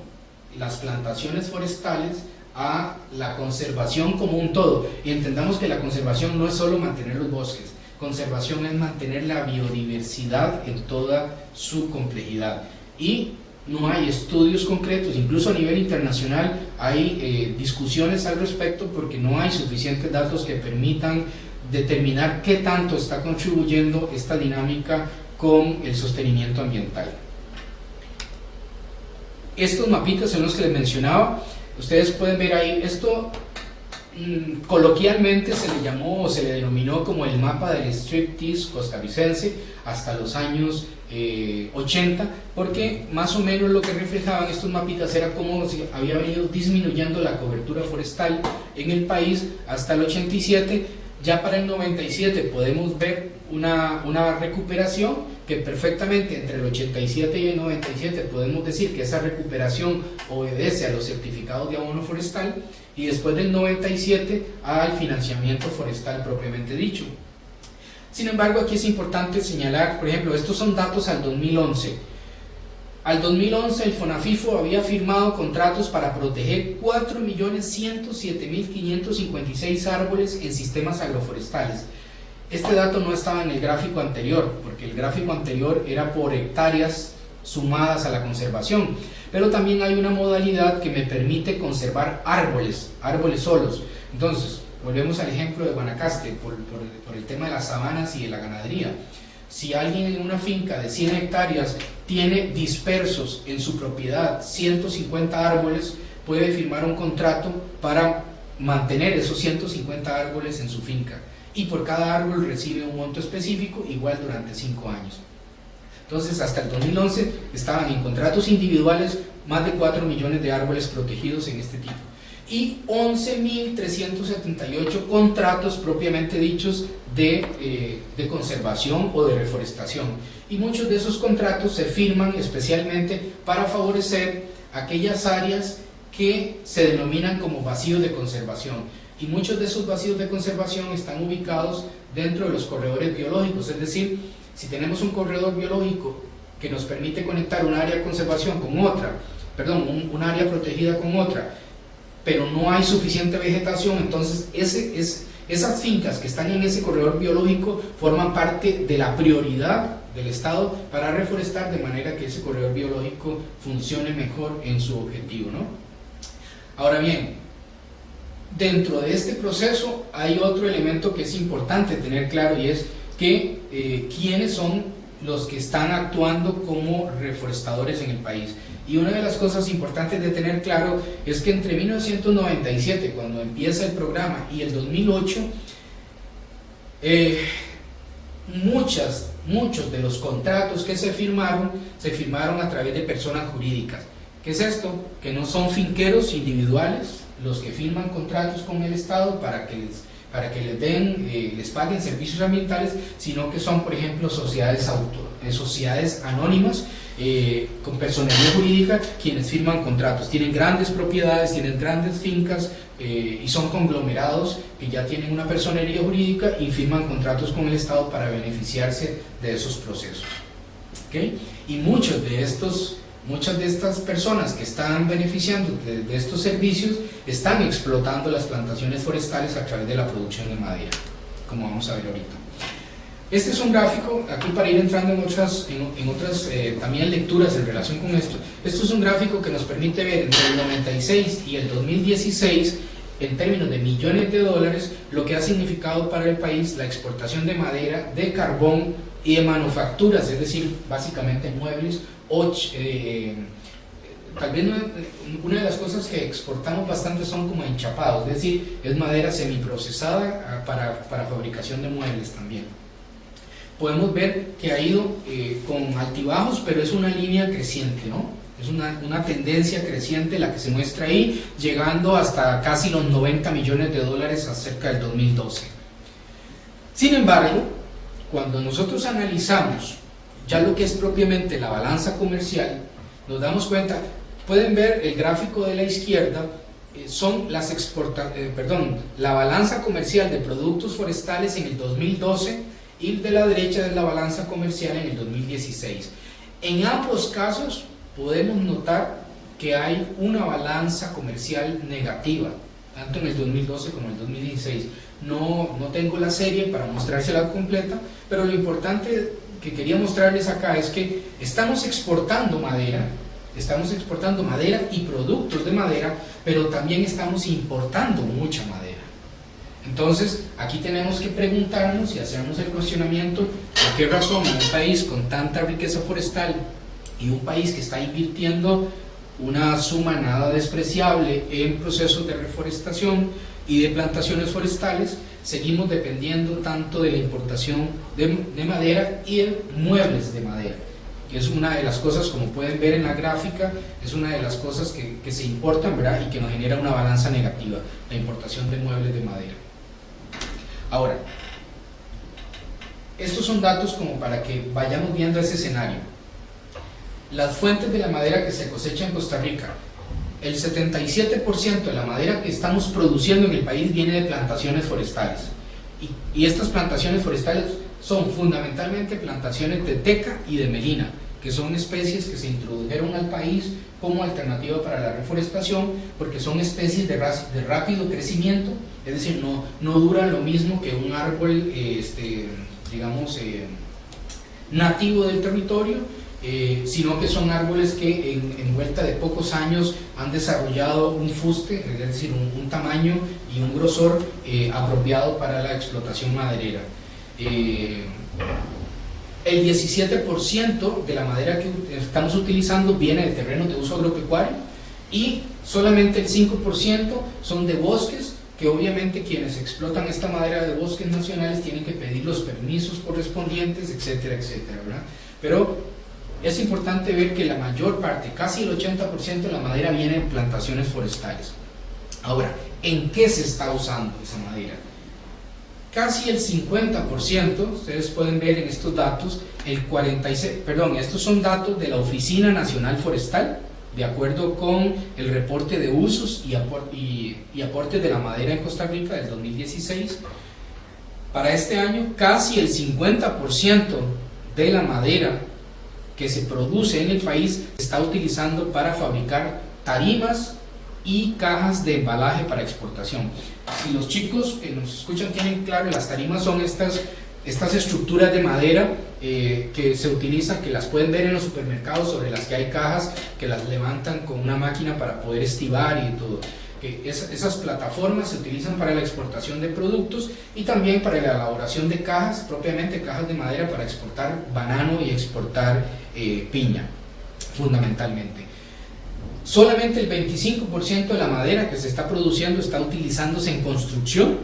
las plantaciones forestales a la conservación como un todo. Y entendamos que la conservación no es solo mantener los bosques, conservación es mantener la biodiversidad en toda su complejidad. Y no hay estudios concretos, incluso a nivel internacional hay discusiones al respecto, porque no hay suficientes datos que permitan determinar qué tanto está contribuyendo esta dinámica con el sostenimiento ambiental. Estos mapitas son los que les mencionaba. Ustedes pueden ver ahí, esto coloquialmente se le llamó o se le denominó como el mapa del striptease costarricense hasta los años 80, porque más o menos lo que reflejaban estos mapitas era cómo se había venido disminuyendo la cobertura forestal en el país hasta el 87. Ya para el 97 podemos ver una recuperación que perfectamente entre el 87 y el 97 podemos decir que esa recuperación obedece a los certificados de abono forestal, y después del 97 al financiamiento forestal propiamente dicho. Sin embargo, aquí es importante señalar, por ejemplo, estos son datos al 2011. Al 2011 el Fonafifo había firmado contratos para proteger 4.107.556 árboles en sistemas agroforestales. Este dato no estaba en el gráfico anterior, porque el gráfico anterior era por hectáreas sumadas a la conservación, pero también hay una modalidad que me permite conservar árboles solos. Entonces, volvemos al ejemplo de Guanacaste, por el tema de las sabanas y de la ganadería. Si alguien en una finca de 100 hectáreas tiene dispersos en su propiedad 150 árboles, puede firmar un contrato para mantener esos 150 árboles en su finca, y por cada árbol recibe un monto específico, igual durante 5 años. Entonces, hasta el 2011 estaban en contratos individuales más de 4 millones de árboles protegidos en este tipo, y 11.378 contratos propiamente dichos de conservación o de reforestación. Y muchos de esos contratos se firman especialmente para favorecer aquellas áreas que se denominan como vacíos de conservación, y muchos de esos vacíos de conservación están ubicados dentro de los corredores biológicos. Es decir, si tenemos un corredor biológico que nos permite conectar un área de conservación con otra, un área protegida con otra, pero no hay suficiente vegetación, entonces esas fincas que están en ese corredor biológico forman parte de la prioridad del Estado para reforestar, de manera que ese corredor biológico funcione mejor en su objetivo, ¿no? Ahora bien, dentro de este proceso hay otro elemento que es importante tener claro, y es que quiénes son los que están actuando como reforestadores en el país. Y una de las cosas importantes de tener claro es que entre 1997, cuando empieza el programa, y el 2008, muchos de los contratos que se firmaron a través de personas jurídicas. ¿Qué es esto? Que no son finqueros individuales los que firman contratos con el Estado para que les paguen servicios ambientales, sino que son, por ejemplo, sociedades anónimas con personería jurídica quienes firman contratos. Tienen grandes propiedades, tienen grandes fincas y son conglomerados que ya tienen una personería jurídica y firman contratos con el Estado para beneficiarse de esos procesos. ¿Okay? Y muchas de estas personas que están beneficiando de estos servicios están explotando las plantaciones forestales a través de la producción de madera, como vamos a ver ahorita. Este es un gráfico, aquí para ir entrando en otras también lecturas en relación con esto. Esto es un gráfico que nos permite ver entre el 96 y el 2016, en términos de millones de dólares, lo que ha significado para el país la exportación de madera, de carbón y de manufacturas, es decir, básicamente muebles. Tal vez una de las cosas que exportamos bastante son como enchapados, es decir, es madera semiprocesada para fabricación de muebles también. Podemos ver que ha ido con altibajos, pero es una línea creciente, ¿no? Es una tendencia creciente la que se muestra ahí, llegando hasta casi los 90 millones de dólares acerca del 2012. Sin embargo, cuando nosotros analizamos ya lo que es propiamente la balanza comercial, nos damos cuenta, pueden ver el gráfico de la izquierda, son la balanza comercial de productos forestales en el 2012, y de la derecha es la balanza comercial en el 2016. En ambos casos podemos notar que hay una balanza comercial negativa, tanto en el 2012 como en el 2016. No tengo la serie para mostrársela completa, pero lo importante que quería mostrarles acá es que estamos exportando madera y productos de madera, pero también estamos importando mucha madera. Entonces, aquí tenemos que preguntarnos y hacernos el cuestionamiento: ¿por qué razón en un país con tanta riqueza forestal y un país que está invirtiendo una suma nada despreciable en procesos de reforestación y de plantaciones forestales, seguimos dependiendo tanto de la importación de madera y de muebles de madera? Que es una de las cosas, como pueden ver en la gráfica, es una de las cosas que se importan, ¿verdad? Y que nos genera una balanza negativa, la importación de muebles de madera. Ahora, estos son datos como para que vayamos viendo ese escenario. Las fuentes de la madera que se cosecha en Costa Rica: el 77% de la madera que estamos produciendo en el país viene de plantaciones forestales, y estas plantaciones forestales son fundamentalmente plantaciones de teca y de melina, que son especies que se introdujeron al país como alternativa para la reforestación, porque son especies de rápido crecimiento, es decir, no duran lo mismo que un árbol nativo del territorio, sino que son árboles que en vuelta de pocos años han desarrollado un fuste, es decir, un tamaño y un grosor apropiado para la explotación maderera. El 17% de la madera que estamos utilizando viene de terrenos de uso agropecuario, y solamente el 5% son de bosques, que obviamente quienes explotan esta madera de bosques nacionales tienen que pedir los permisos correspondientes, etcétera, etcétera, ¿verdad? Pero es importante ver que la mayor parte, casi el 80% de la madera viene en plantaciones forestales. Ahora, ¿en qué se está usando esa madera? Casi el 50%, ustedes pueden ver en estos datos, estos son datos de la Oficina Nacional Forestal, de acuerdo con el reporte de usos y aportes de la madera en Costa Rica del 2016. Para este año, casi el 50% de la madera que se produce en el país se está utilizando para fabricar tarimas y cajas de embalaje para exportación. Si los chicos que nos escuchan tienen claro, las tarimas son estas estructuras de madera que se utilizan, que las pueden ver en los supermercados, sobre las que hay cajas que las levantan con una máquina para poder estibar y todo. Esas plataformas se utilizan para la exportación de productos y también para la elaboración de cajas, propiamente cajas de madera para exportar banano y exportar piña, fundamentalmente. Solamente el 25% de la madera que se está produciendo está utilizándose en construcción,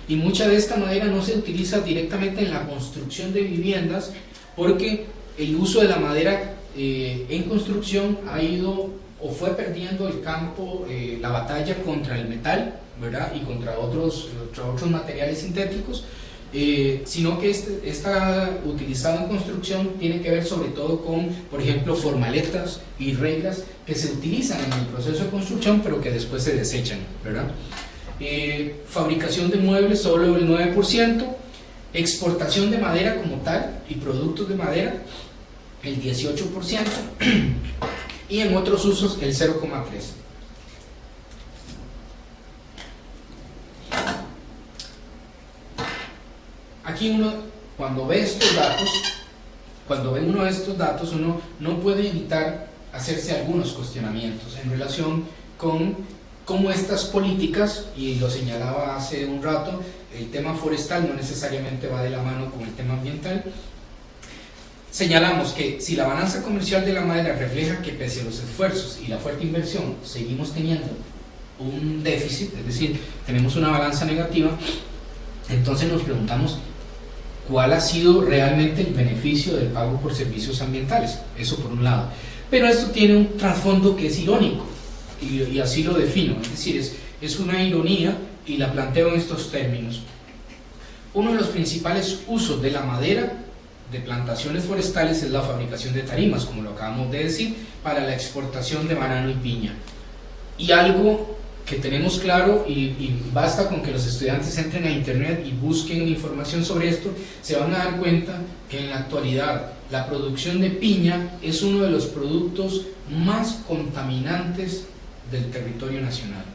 y mucha de esta madera no se utiliza directamente en la construcción de viviendas, porque el uso de la madera en construcción ha ido o fue perdiendo el campo, la batalla contra el metal, ¿verdad? Y contra otros materiales sintéticos, sino que está utilizado en construcción, tiene que ver sobre todo con, por ejemplo, formaletas y reglas que se utilizan en el proceso de construcción pero que después se desechan, ¿verdad? Fabricación de muebles solo el 9%, exportación de madera como tal y productos de madera el 18%, y en otros usos el 0,3%. Aquí uno, cuando ve estos datos, cuando ve uno de estos datos, uno no puede evitar hacerse algunos cuestionamientos en relación con cómo estas políticas, y lo señalaba hace un rato, el tema forestal no necesariamente va de la mano con el tema ambiental. Señalamos que si la balanza comercial de la madera refleja que pese a los esfuerzos y la fuerte inversión seguimos teniendo un déficit, es decir, tenemos una balanza negativa, entonces nos preguntamos cuál ha sido realmente el beneficio del pago por servicios ambientales. Eso por un lado. Pero esto tiene un trasfondo que es irónico, y así lo defino, es decir, es una ironía, y la planteo en estos términos. Uno de los principales usos de la madera de plantaciones forestales es la fabricación de tarimas, como lo acabamos de decir, para la exportación de banano y piña. Y algo que tenemos claro, y basta con que los estudiantes entren a internet y busquen información sobre esto, se van a dar cuenta que en la actualidad la producción de piña es uno de los productos más contaminantes del territorio nacional.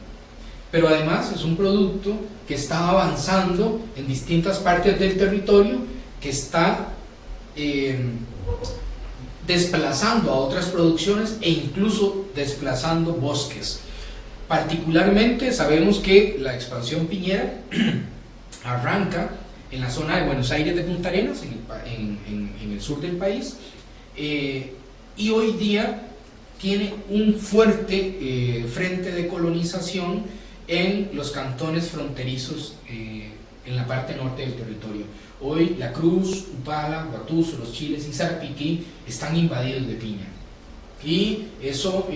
Pero además es un producto que está avanzando en distintas partes del territorio, que está desplazando a otras producciones e incluso desplazando bosques. Particularmente sabemos que la expansión piñera arranca en la zona de Buenos Aires de Punta Arenas, en el sur del país, y hoy día tiene un fuerte frente de colonización en los cantones fronterizos en la parte norte del territorio. Hoy La Cruz, Upala, Guatuso, Los Chiles y Sarapiquí están invadidos de piña, y eso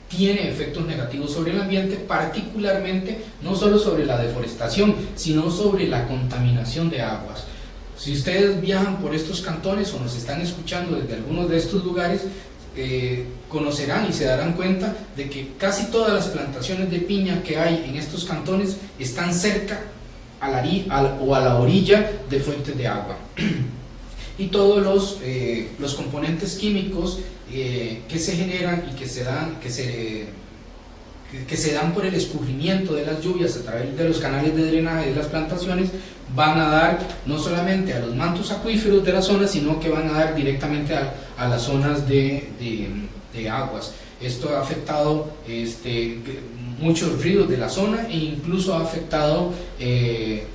tiene efectos negativos sobre el ambiente, particularmente no solo sobre la deforestación, sino sobre la contaminación de aguas. Si ustedes viajan por estos cantones o nos están escuchando desde algunos de estos lugares, conocerán y se darán cuenta de que casi todas las plantaciones de piña que hay en estos cantones están cerca a la orilla de fuentes de agua. Y todos los componentes químicos que se generan y que se dan por el escurrimiento de las lluvias a través de los canales de drenaje de las plantaciones van a dar no solamente a los mantos acuíferos de la zona, sino que van a dar directamente a las zonas de aguas. Esto ha afectado muchos ríos de la zona, e incluso ha afectado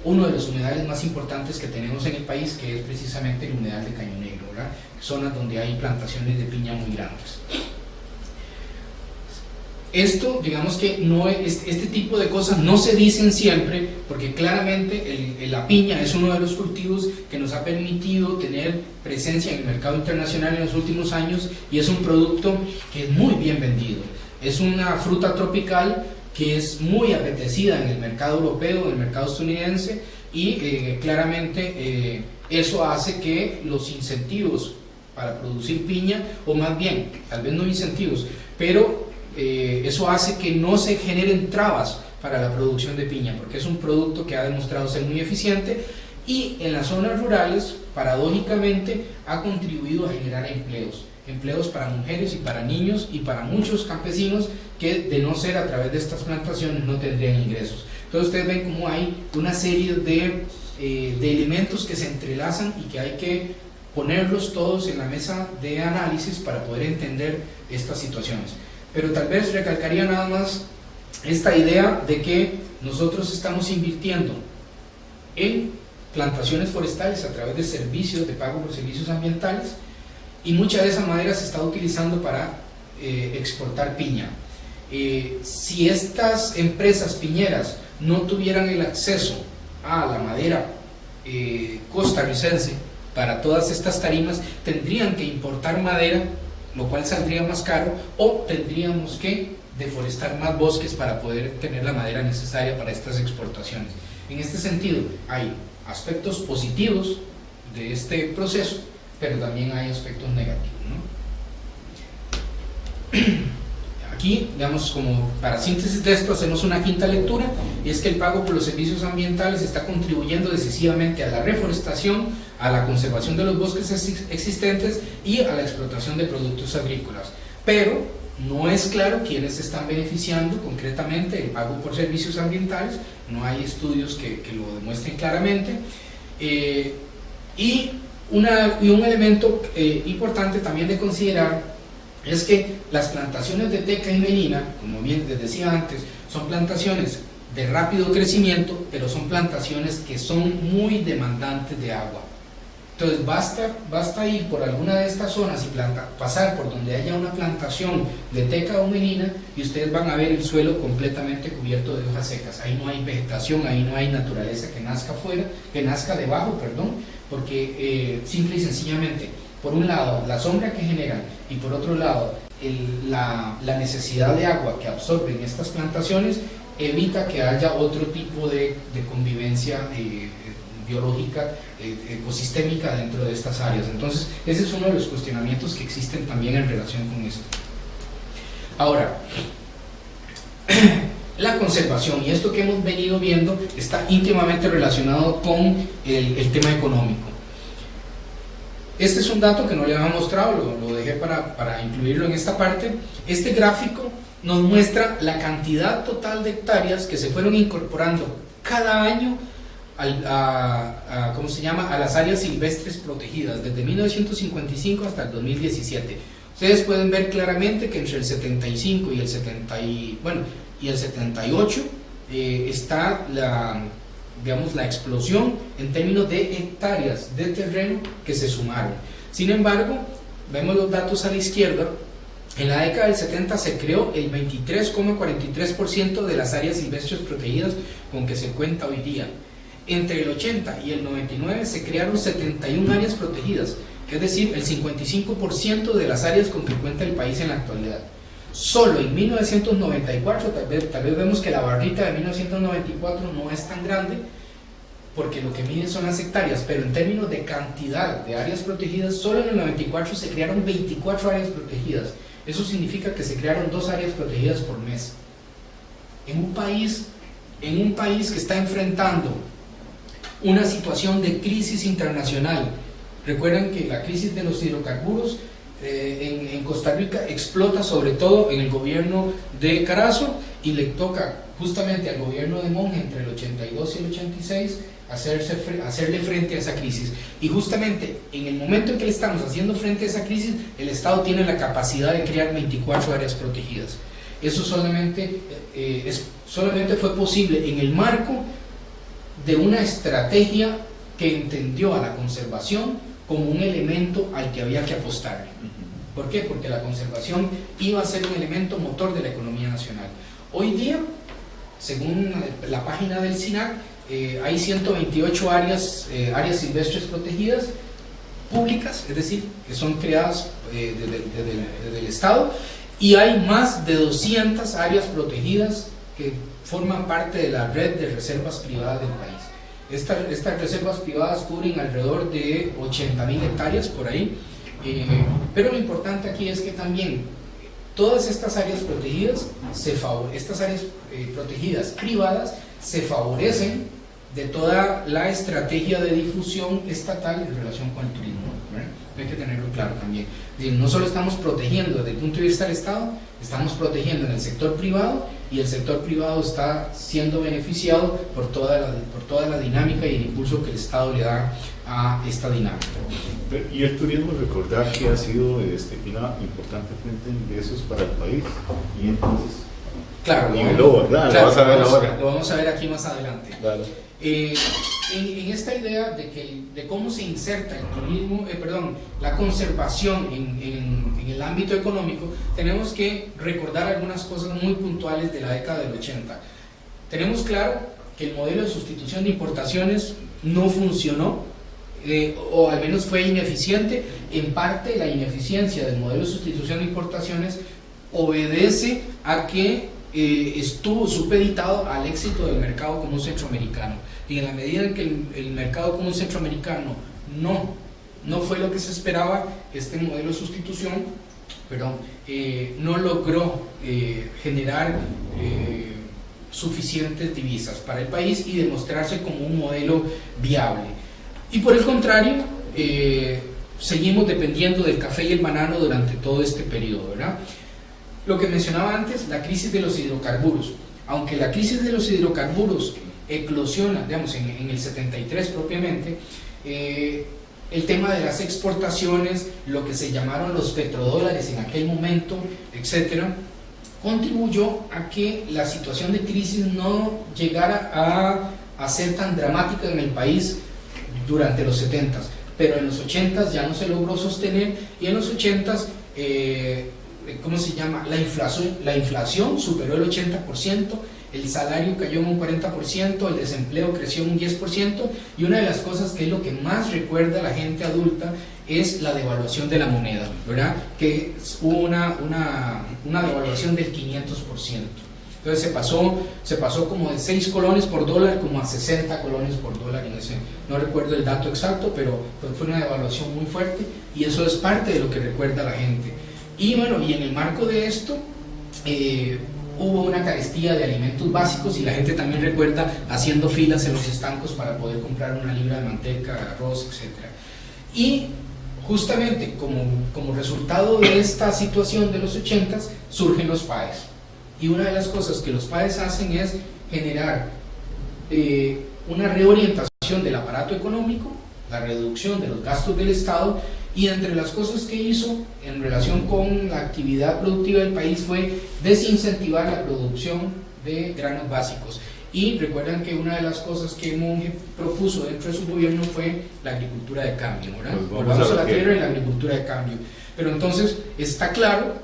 uno de los humedales más importantes que tenemos en el país, que es precisamente el humedal de Caño Negro, ¿verdad? Zonas donde hay plantaciones de piña muy grandes. Esto, digamos que no es, este tipo de cosas no se dicen siempre, porque claramente la piña es uno de los cultivos que nos ha permitido tener presencia en el mercado internacional en los últimos años, y es un producto que es muy bien vendido. Es una fruta tropical que es muy apetecida en el mercado europeo, en el mercado estadounidense, y claramente eso hace que los incentivos para producir piña, o más bien, tal vez no incentivos, pero eso hace que no se generen trabas para la producción de piña, porque es un producto que ha demostrado ser muy eficiente y en las zonas rurales, paradójicamente, ha contribuido a generar empleos para mujeres y para niños y para muchos campesinos que, de no ser a través de estas plantaciones, no tendrían ingresos. Entonces ustedes ven cómo hay una serie de elementos que se entrelazan y que hay que ponerlos todos en la mesa de análisis para poder entender estas situaciones. Pero tal vez recalcaría nada más esta idea de que nosotros estamos invirtiendo en plantaciones forestales a través de servicios, de pago por servicios ambientales, y mucha de esa madera se está utilizando para exportar piña. Si estas empresas piñeras no tuvieran el acceso a la madera costarricense para todas estas tarimas, tendrían que importar madera, lo cual saldría más caro, o tendríamos que deforestar más bosques para poder tener la madera necesaria para estas exportaciones. En este sentido, hay aspectos positivos de este proceso, pero también hay aspectos negativos, ¿no? Aquí, digamos, como para síntesis de esto, hacemos una quinta lectura, y es que el pago por los servicios ambientales está contribuyendo decisivamente a la reforestación, a la conservación de los bosques existentes y a la explotación de productos agrícolas. Pero no es claro quiénes están beneficiando concretamente el pago por servicios ambientales, no hay estudios que lo demuestren claramente. Y un elemento importante también de considerar es que las plantaciones de teca y melina, como bien les decía antes, son plantaciones de rápido crecimiento, pero son plantaciones que son muy demandantes de agua. Entonces basta ir por alguna de estas zonas y pasar por donde haya una plantación de teca o melina y ustedes van a ver el suelo completamente cubierto de hojas secas. Ahí no hay vegetación, ahí no hay naturaleza que nazca debajo, porque simple y sencillamente, por un lado, la sombra que generan, y por otro lado, la necesidad de agua que absorben estas plantaciones evita que haya otro tipo de convivencia biológica, ecosistémica dentro de estas áreas. Entonces, ese es uno de los cuestionamientos que existen también en relación con esto. Ahora, la conservación, y esto que hemos venido viendo, está íntimamente relacionado con el tema económico. Este es un dato que no les había mostrado, lo dejé para incluirlo en esta parte. Este gráfico nos muestra la cantidad total de hectáreas que se fueron incorporando cada año a las áreas silvestres protegidas, desde 1955 hasta el 2017. Ustedes pueden ver claramente que entre el 75 y el 78 está la explosión en términos de hectáreas de terreno que se sumaron. Sin embargo, vemos los datos a la izquierda. En la década del 70 se creó el 23,43% de las áreas silvestres protegidas con que se cuenta hoy día. Entre el 80 y el 99 se crearon 71 áreas protegidas, que es decir, el 55% de las áreas con que cuenta el país en la actualidad. Solo en 1994, tal vez vemos que la barrita de 1994 no es tan grande, porque lo que miden son las hectáreas, pero en términos de cantidad de áreas protegidas, solo en el 94 se crearon 24 áreas protegidas. Eso significa que se crearon 2 áreas protegidas por mes. En un país que está enfrentando una situación de crisis internacional, recuerden que la crisis de los hidrocarburos en Costa Rica explota sobre todo en el gobierno de Carazo, y le toca justamente al gobierno de Monge entre el 82 y el 86 hacerle frente a esa crisis, y justamente en el momento en que le estamos haciendo frente a esa crisis, el Estado tiene la capacidad de crear 24 áreas protegidas. Eso solamente fue posible en el marco de una estrategia que entendió a la conservación como un elemento al que había que apostarle. ¿Por qué? Porque la conservación iba a ser un elemento motor de la economía nacional. Hoy día, según la página del SINAC, hay 128 áreas silvestres protegidas públicas, es decir, que son creadas desde el Estado, y hay más de 200 áreas protegidas que forman parte de la red de reservas privadas del país. Estas reservas privadas cubren alrededor de 80.000 hectáreas por ahí, Pero lo importante aquí es que también todas estas áreas protegidas, protegidas privadas, se favorecen de toda la estrategia de difusión estatal en relación con el turismo, ¿verdad? Hay que tenerlo claro también. Es decir, no solo estamos protegiendo desde el punto de vista del Estado, estamos protegiendo en el sector privado, y el sector privado está siendo beneficiado por toda la dinámica y el impulso que el Estado le da a esta dinámica. Y el turismo, recordar que ha sido una importante fuente de ingresos para el país, y entonces... Claro, lo vamos a ver aquí más adelante. Claro. En esta idea de cómo se inserta el turismo, la conservación en el ámbito económico, tenemos que recordar algunas cosas muy puntuales de la década del 80. Tenemos claro que el modelo de sustitución de importaciones no funcionó, o al menos fue ineficiente. En parte, la ineficiencia del modelo de sustitución de importaciones obedece a que estuvo supeditado al éxito del mercado común centroamericano, y en la medida en que el mercado común centroamericano no fue lo que se esperaba, este modelo de sustitución no logró generar suficientes divisas para el país y demostrarse como un modelo viable. Y por el contrario, seguimos dependiendo del café y el banano durante todo este periodo, ¿verdad? Lo que mencionaba antes, la crisis de los hidrocarburos. Aunque la crisis de los hidrocarburos eclosiona, digamos, en el 73 propiamente, el tema de las exportaciones, lo que se llamaron los petrodólares en aquel momento, etcétera, contribuyó a que la situación de crisis no llegara a ser tan dramática en el país durante los 70s. Pero en los 80s ya no se logró sostener, y en los 80s la inflación superó el 80%, el salario cayó en un 40%, el desempleo creció en un 10%, y una de las cosas que es lo que más recuerda a la gente adulta es la devaluación de la moneda, ¿verdad? Que hubo una devaluación del 500%. Entonces se pasó como de 6 colones por dólar como a 60 colones por dólar en ese, no recuerdo el dato exacto, pero fue una devaluación muy fuerte, y eso es parte de lo que recuerda a la gente. Y bueno, y en el marco de esto hubo una carestía de alimentos básicos, y la gente también recuerda haciendo filas en los estancos para poder comprar una libra de manteca, arroz, etc. Y justamente como resultado de esta situación de los 80s surgen los PAES, y una de las cosas que los PAES hacen es generar una reorientación del aparato económico, la reducción de los gastos del Estado, y entre las cosas que hizo en relación con la actividad productiva del país fue desincentivar la producción de granos básicos. Y recuerdan que una de las cosas que Monge propuso dentro de su gobierno fue la agricultura de cambio, ¿verdad? Pues volvamos a la tierra y la agricultura de cambio. Pero entonces está claro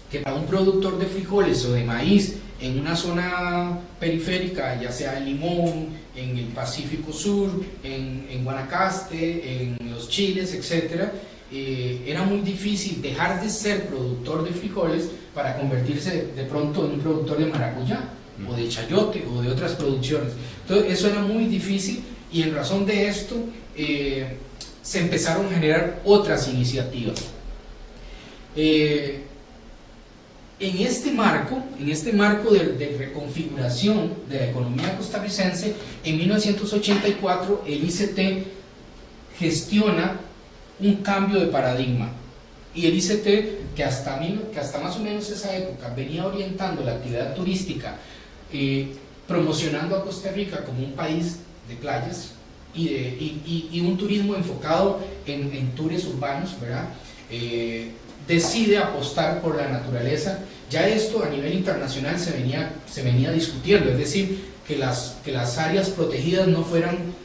que para un productor de frijoles o de maíz en una zona periférica, ya sea en Limón, en el Pacífico Sur, en Guanacaste, en los Chiles, etcétera, era muy difícil dejar de ser productor de frijoles para convertirse de pronto en un productor de maracuyá o de chayote o de otras producciones. Entonces eso era muy difícil, y en razón de esto se empezaron a generar otras iniciativas. En este marco de reconfiguración de la economía costarricense, en 1984 el ICT gestiona un cambio de paradigma, y el ICT, que hasta más o menos esa época venía orientando la actividad turística, promocionando a Costa Rica como un país de playas y un turismo enfocado en tours urbanos, ¿verdad? Decide apostar por la naturaleza. Ya esto a nivel internacional se venía discutiendo, es decir, que las áreas protegidas no fueran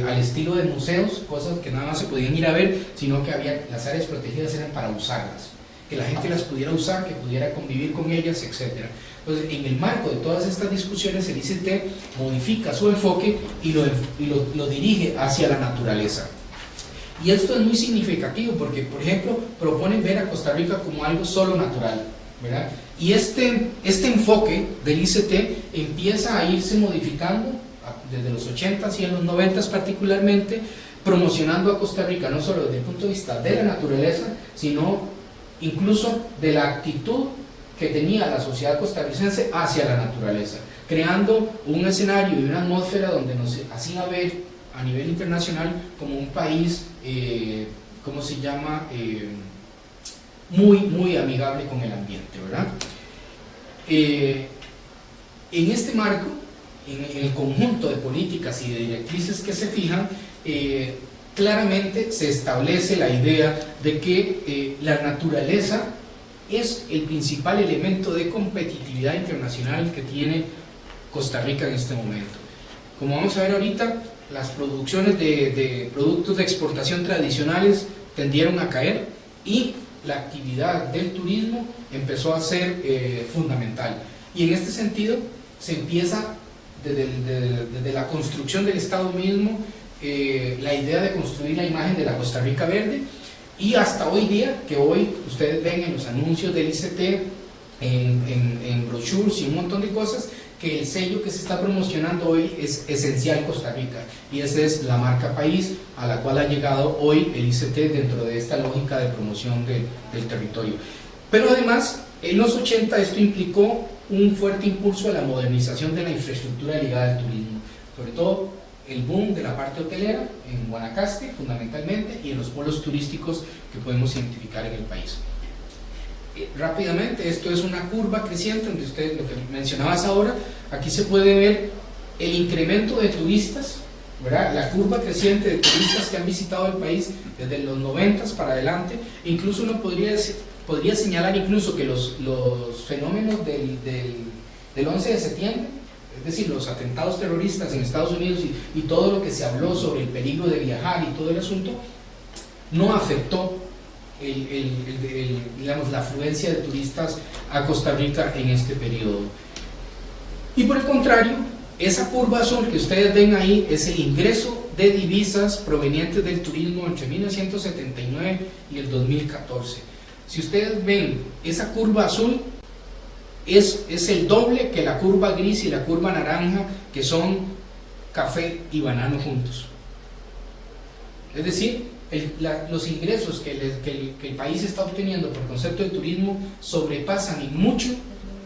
al estilo de museos, cosas que nada más se podían ir a ver, sino que las áreas protegidas eran para usarlas, que la gente las pudiera usar, que pudiera convivir con ellas, etc. Entonces, en el marco de todas estas discusiones, el ICT modifica su enfoque y lo dirige hacia la naturaleza. Y esto es muy significativo porque, por ejemplo, proponen ver a Costa Rica como algo solo natural, ¿verdad? Y este enfoque del ICT empieza a irse modificando desde los 80s y en los 90s particularmente, promocionando a Costa Rica no solo desde el punto de vista de la naturaleza, sino incluso de la actitud que tenía la sociedad costarricense hacia la naturaleza, creando un escenario y una atmósfera donde nos hacía ver a nivel internacional como un país, ¿cómo se llama?, muy amigable con el ambiente, ¿verdad? En este marco, en el conjunto de políticas y de directrices que se fijan, claramente se establece la idea de que la naturaleza es el principal elemento de competitividad internacional que tiene Costa Rica en este momento. Como vamos a ver ahorita, las producciones de productos de exportación tradicionales tendieron a caer y la actividad del turismo empezó a ser fundamental. Y en este sentido se empieza desde la construcción del Estado mismo, la idea de construir la imagen de la Costa Rica verde, y hasta hoy día, que hoy ustedes ven en los anuncios del ICT, en brochures y un montón de cosas, que el sello que se está promocionando hoy es Esencial Costa Rica, y esa es la marca país a la cual ha llegado hoy el ICT dentro de esta lógica de promoción del territorio. Pero además, en los 80 esto implicó un fuerte impulso a la modernización de la infraestructura ligada al turismo, sobre todo el boom de la parte hotelera en Guanacaste fundamentalmente, y en los polos turísticos que podemos identificar en el país. Rápidamente, esto es una curva creciente donde usted, lo que mencionabas ahora, aquí se puede ver el incremento de turistas, ¿verdad? La curva creciente de turistas que han visitado el país desde los 90 para adelante. Incluso uno podría señalar incluso que los fenómenos del 11 de septiembre, es decir, los atentados terroristas en Estados Unidos y todo lo que se habló sobre el peligro de viajar y todo el asunto, no afectó digamos, la afluencia de turistas a Costa Rica en este periodo. Y por el contrario, esa curva azul que ustedes ven ahí es el ingreso de divisas provenientes del turismo entre 1979 y el 2014. Si ustedes ven esa curva azul, es el doble que la curva gris y la curva naranja, que son café y banano juntos. Es decir, los ingresos que el país está obteniendo por concepto de turismo sobrepasan en mucho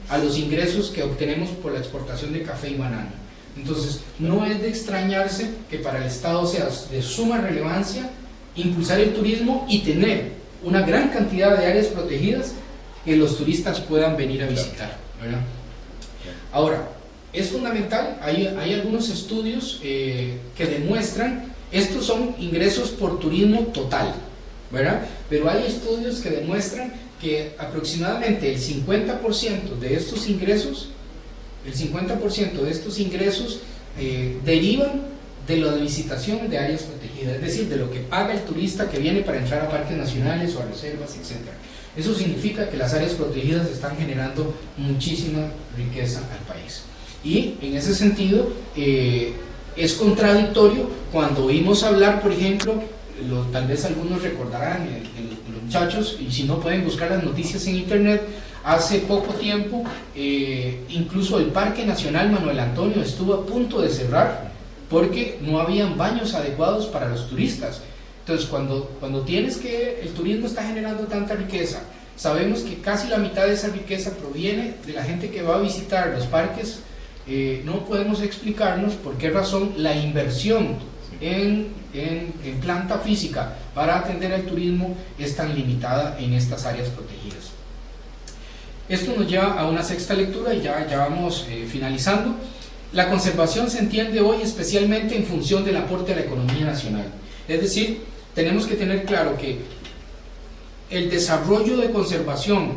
a los ingresos que obtenemos por la exportación de café y banano. Entonces, no es de extrañarse que para el Estado sea de suma relevancia impulsar el turismo y tener una gran cantidad de áreas protegidas que los turistas puedan venir a visitar, ¿verdad? Ahora, es fundamental, hay algunos estudios que demuestran, estos son ingresos por turismo total, ¿verdad? Pero hay estudios que demuestran que aproximadamente el 50% de estos ingresos, derivan de la visitación de áreas protegidas, es decir, de lo que paga el turista que viene para entrar a parques nacionales o a reservas, etc. Eso significa que las áreas protegidas están generando muchísima riqueza al país. Y en ese sentido, es contradictorio cuando oímos hablar, por ejemplo, tal vez algunos recordarán, los muchachos, y si no pueden buscar las noticias en internet, hace poco tiempo, incluso el Parque Nacional Manuel Antonio estuvo a punto de cerrar porque no habían baños adecuados para los turistas. Entonces, cuando tienes que el turismo está generando tanta riqueza, sabemos que casi la mitad de esa riqueza proviene de la gente que va a visitar los parques, no podemos explicarnos por qué razón la inversión en planta física para atender al turismo es tan limitada en estas áreas protegidas. Esto nos lleva a una sexta lectura y ya vamos finalizando. La conservación se entiende hoy especialmente en función del aporte a la economía nacional. Es decir, tenemos que tener claro que el desarrollo de conservación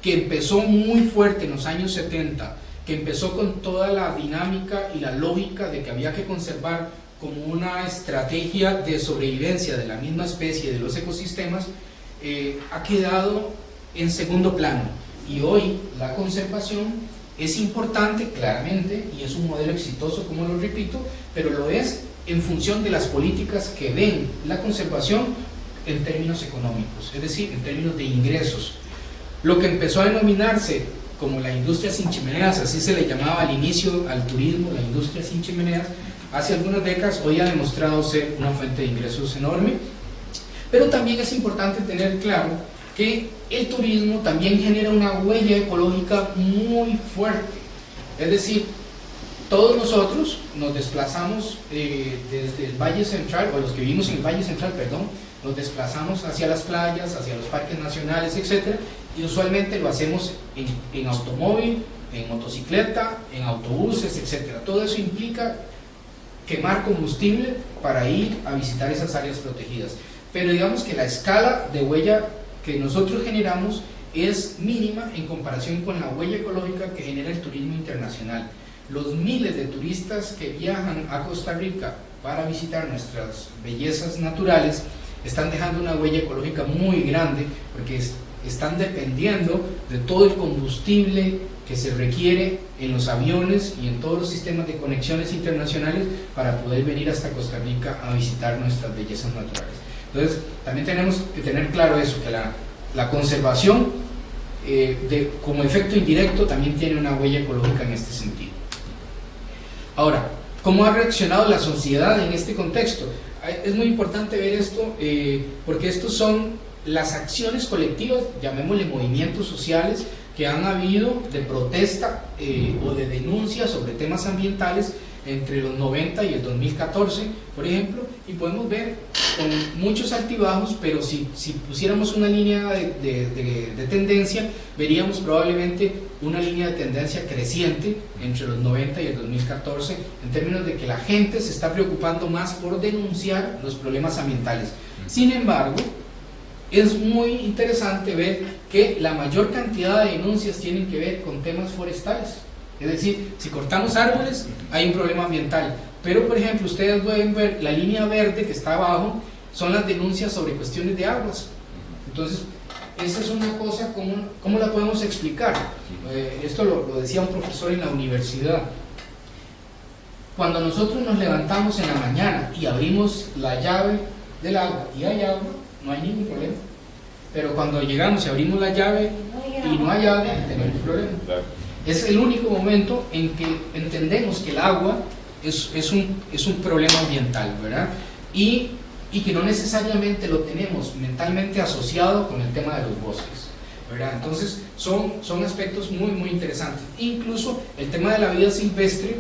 que empezó muy fuerte en los años 70, que empezó con toda la dinámica y la lógica de que había que conservar como una estrategia de sobrevivencia de la misma especie, de los ecosistemas, ha quedado en segundo plano. Y hoy la conservación es importante, claramente, y es un modelo exitoso, como lo repito, pero lo es en función de las políticas que ven la conservación en términos económicos, es decir, en términos de ingresos. Lo que empezó a denominarse como la industria sin chimeneas, así se le llamaba al inicio al turismo, la industria sin chimeneas, hace algunas décadas, hoy ha demostrado ser una fuente de ingresos enorme. Pero también es importante tener claro que el turismo también genera una huella ecológica muy fuerte. Es decir, todos nosotros nos desplazamos desde el Valle Central, o los que vivimos en el Valle Central, perdón, nos desplazamos hacia las playas, hacia los parques nacionales, etc. Y usualmente lo hacemos en automóvil, en motocicleta, en autobuses, etc. Todo eso implica quemar combustible para ir a visitar esas áreas protegidas. Pero digamos que la escala de huella que nosotros generamos es mínima en comparación con la huella ecológica que genera el turismo internacional. Los miles de turistas que viajan a Costa Rica para visitar nuestras bellezas naturales están dejando una huella ecológica muy grande, porque están dependiendo de todo el combustible que se requiere en los aviones y en todos los sistemas de conexiones internacionales para poder venir hasta Costa Rica a visitar nuestras bellezas naturales. Entonces, también tenemos que tener claro eso, que la conservación como efecto indirecto también tiene una huella ecológica en este sentido. Ahora, ¿cómo ha reaccionado la sociedad en este contexto? Es muy importante ver esto porque estos son las acciones colectivas, llamémosle movimientos sociales, que han habido de protesta o de denuncia sobre temas ambientales entre los 90 y el 2014, por ejemplo, y podemos ver con muchos altibajos, pero si pusiéramos una línea de tendencia, veríamos probablemente una línea de tendencia creciente entre los 90 y el 2014, en términos de que la gente se está preocupando más por denunciar los problemas ambientales. Sin embargo, es muy interesante ver que la mayor cantidad de denuncias tienen que ver con temas forestales. Es decir, si cortamos árboles, hay un problema ambiental. Pero, por ejemplo, ustedes pueden ver la línea verde que está abajo, son las denuncias sobre cuestiones de aguas. Entonces, esa es una cosa, ¿cómo la podemos explicar? Esto lo decía un profesor en la universidad. Cuando nosotros nos levantamos en la mañana y abrimos la llave del agua y hay agua, no hay ningún problema. Pero cuando llegamos y abrimos la llave y no hay agua, tenemos un problema. Es el único momento en que entendemos que el agua es un problema ambiental, ¿verdad? Y que no necesariamente lo tenemos mentalmente asociado con el tema de los bosques, ¿verdad? Entonces son aspectos muy, muy interesantes. Incluso el tema de la vida silvestre,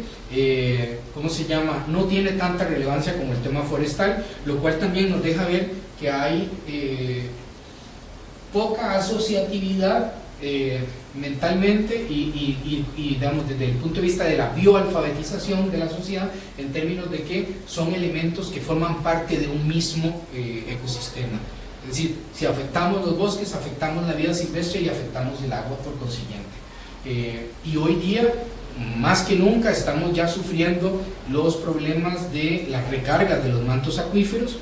no tiene tanta relevancia como el tema forestal, lo cual también nos deja ver que hay poca asociatividad mentalmente y digamos desde el punto de vista de la bioalfabetización de la sociedad, en términos de que son elementos que forman parte de un mismo ecosistema. Es decir, si afectamos los bosques, afectamos la vida silvestre y afectamos el agua por consiguiente. Y hoy día, más que nunca, estamos ya sufriendo los problemas de las recargas de los mantos acuíferos.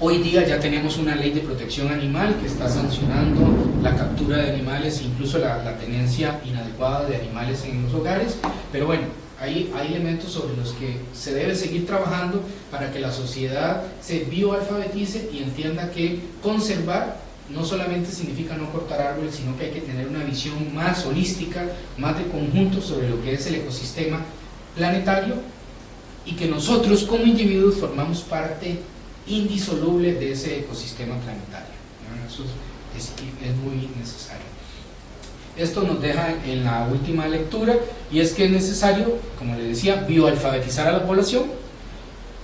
Hoy día ya tenemos una ley de protección animal que está sancionando la captura de animales, incluso la tenencia inadecuada de animales en los hogares, pero bueno, hay elementos sobre los que se debe seguir trabajando para que la sociedad se bioalfabetice y entienda que conservar no solamente significa no cortar árboles, sino que hay que tener una visión más holística, más de conjunto sobre lo que es el ecosistema planetario, y que nosotros como individuos formamos parte indisoluble de ese ecosistema planetario. Eso es muy necesario. Esto nos deja en la última lectura, y es que es necesario, como le decía, bioalfabetizar a la población.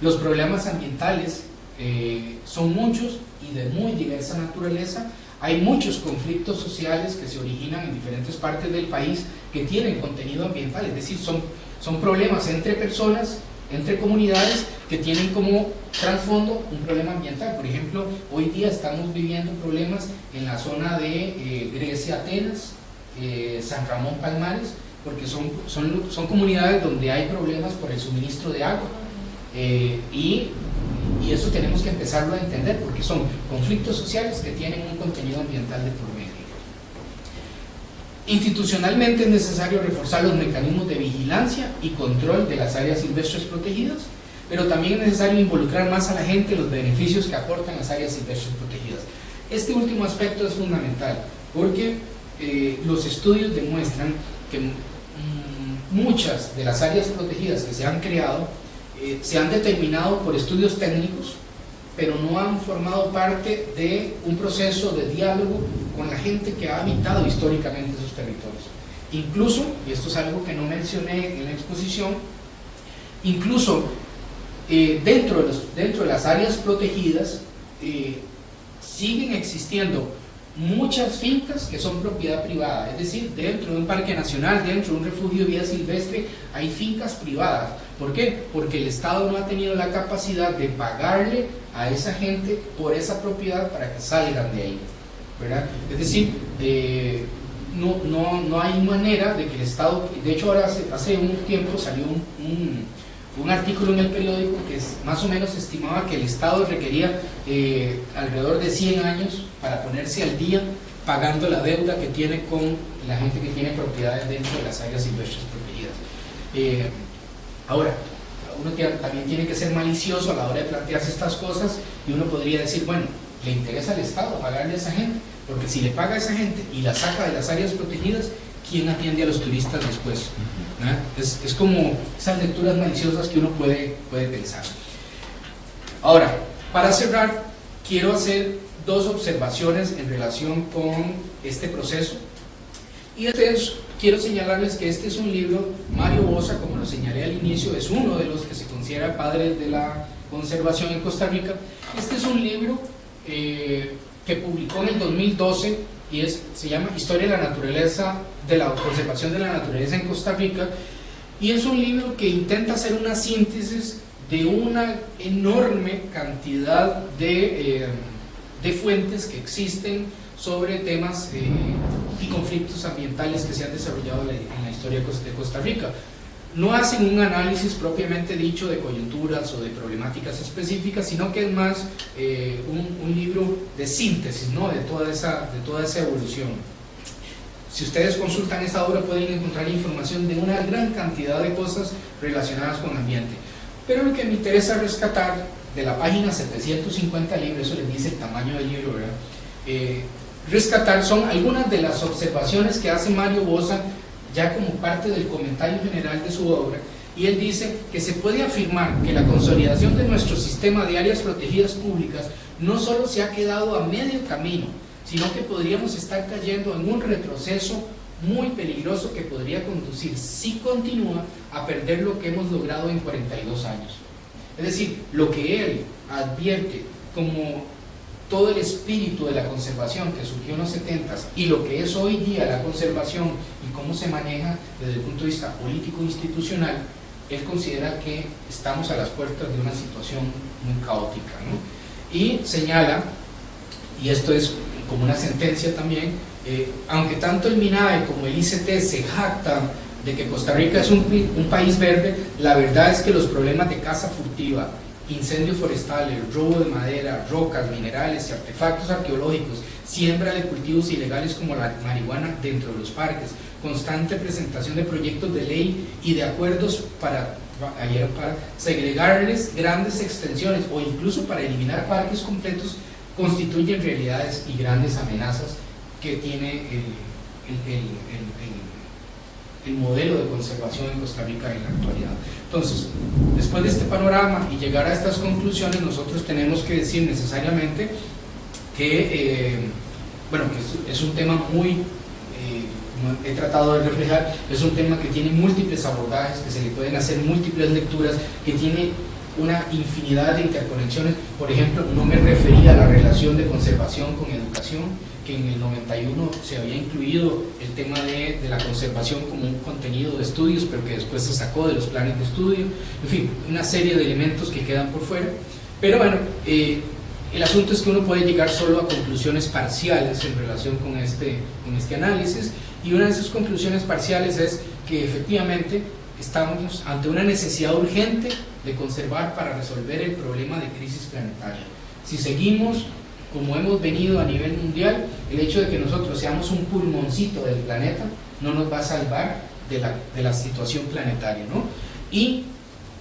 Los problemas ambientales son muchos y de muy diversa naturaleza. Hay muchos conflictos sociales que se originan en diferentes partes del país que tienen contenido ambiental, es decir, son problemas entre personas, entre comunidades, que tienen como trasfondo un problema ambiental. Por ejemplo, hoy día estamos viviendo problemas en la zona de Grecia, Atenas, San Ramón, Palmares, porque son comunidades donde hay problemas por el suministro de agua, y eso tenemos que empezarlo a entender, porque son conflictos sociales que tienen un contenido ambiental de por medio. Institucionalmente es necesario reforzar los mecanismos de vigilancia y control de las áreas silvestres protegidas, pero también es necesario involucrar más a la gente en los beneficios que aportan las áreas silvestres protegidas. Este último aspecto es fundamental, porque los estudios demuestran que muchas de las áreas protegidas que se han creado se han determinado por estudios técnicos, pero no han formado parte de un proceso de diálogo con la gente que ha habitado históricamente esos territorios. Incluso, y esto es algo que no mencioné en la exposición, incluso dentro de las áreas protegidas siguen existiendo muchas fincas que son propiedad privada, es decir, dentro de un parque nacional, dentro de un refugio de vida silvestre, hay fincas privadas. ¿Por qué? Porque el Estado no ha tenido la capacidad de pagarle a esa gente por esa propiedad para que salgan de ahí, ¿verdad? Es decir, no hay manera de que el Estado, de hecho ahora hace un tiempo salió un artículo en el periódico que más o menos estimaba que el Estado requería alrededor de 100 años para ponerse al día pagando la deuda que tiene con la gente que tiene propiedades dentro de las áreas silvestres protegidas. Ahora, uno también tiene que ser malicioso a la hora de plantearse estas cosas, y uno podría decir, bueno, le interesa al Estado pagarle a esa gente, porque si le paga a esa gente y la saca de las áreas protegidas, ¿quién atiende a los turistas después? Es como esas lecturas maliciosas que uno puede pensar. Ahora, para cerrar, quiero hacer dos observaciones en relación con este proceso. Y quiero señalarles que este es un libro, Mario Boza, como lo señalé al inicio, es uno de los que se considera padre de la conservación en Costa Rica. Este es un libro que publicó en el 2012 y se llama Historia de la Naturaleza, de la conservación de la naturaleza en Costa Rica, y es un libro que intenta hacer una síntesis de una enorme cantidad de fuentes que existen sobre temas y conflictos ambientales que se han desarrollado en la historia de Costa Rica. No hacen un análisis propiamente dicho de coyunturas o de problemáticas específicas, sino que es más un libro de síntesis, ¿no?, de toda esa evolución. Si ustedes consultan esta obra pueden encontrar información de una gran cantidad de cosas relacionadas con el ambiente. Pero lo que me interesa rescatar de la página 750 del libro, eso les dice el tamaño del libro, ¿verdad? Rescatar son algunas de las observaciones que hace Mario Boza ya como parte del comentario general de su obra, y él dice que se puede afirmar que la consolidación de nuestro sistema de áreas protegidas públicas no solo se ha quedado a medio camino, sino que podríamos estar cayendo en un retroceso muy peligroso que podría conducir, si continúa, a perder lo que hemos logrado en 42 años. Es decir, lo que él advierte como todo el espíritu de la conservación que surgió en los 70s y lo que es hoy día la conservación y cómo se maneja desde el punto de vista político-institucional, él considera que estamos a las puertas de una situación muy caótica, ¿no? Y señala, y esto es como una sentencia también, aunque tanto el MINAE como el ICT se jactan de que Costa Rica es un país verde, la verdad es que los problemas de caza furtiva, incendios forestales, robo de madera, rocas, minerales y artefactos arqueológicos, siembra de cultivos ilegales como la marihuana dentro de los parques, constante presentación de proyectos de ley y de acuerdos para segregarles grandes extensiones o incluso para eliminar parques completos, constituyen realidades y grandes amenazas que tiene el modelo de conservación en Costa Rica en la actualidad. Entonces, después de este panorama y llegar a estas conclusiones, nosotros tenemos que decir necesariamente que, que es un tema muy, como he tratado de reflejar, es un tema que tiene múltiples abordajes, que se le pueden hacer múltiples lecturas, que tiene una infinidad de interconexiones. Por ejemplo, no me refería a la relación de conservación con educación, que en el 91 se había incluido el tema de la conservación como un contenido de estudios, pero que después se sacó de los planes de estudio. En fin, una serie de elementos que quedan por fuera. Pero bueno, el asunto es que uno puede llegar solo a conclusiones parciales en relación con este análisis, y una de esas conclusiones parciales es que efectivamente estamos ante una necesidad urgente de conservar para resolver el problema de crisis planetaria. Si seguimos como hemos venido a nivel mundial, el hecho de que nosotros seamos un pulmoncito del planeta no nos va a salvar de la situación planetaria, ¿no? Y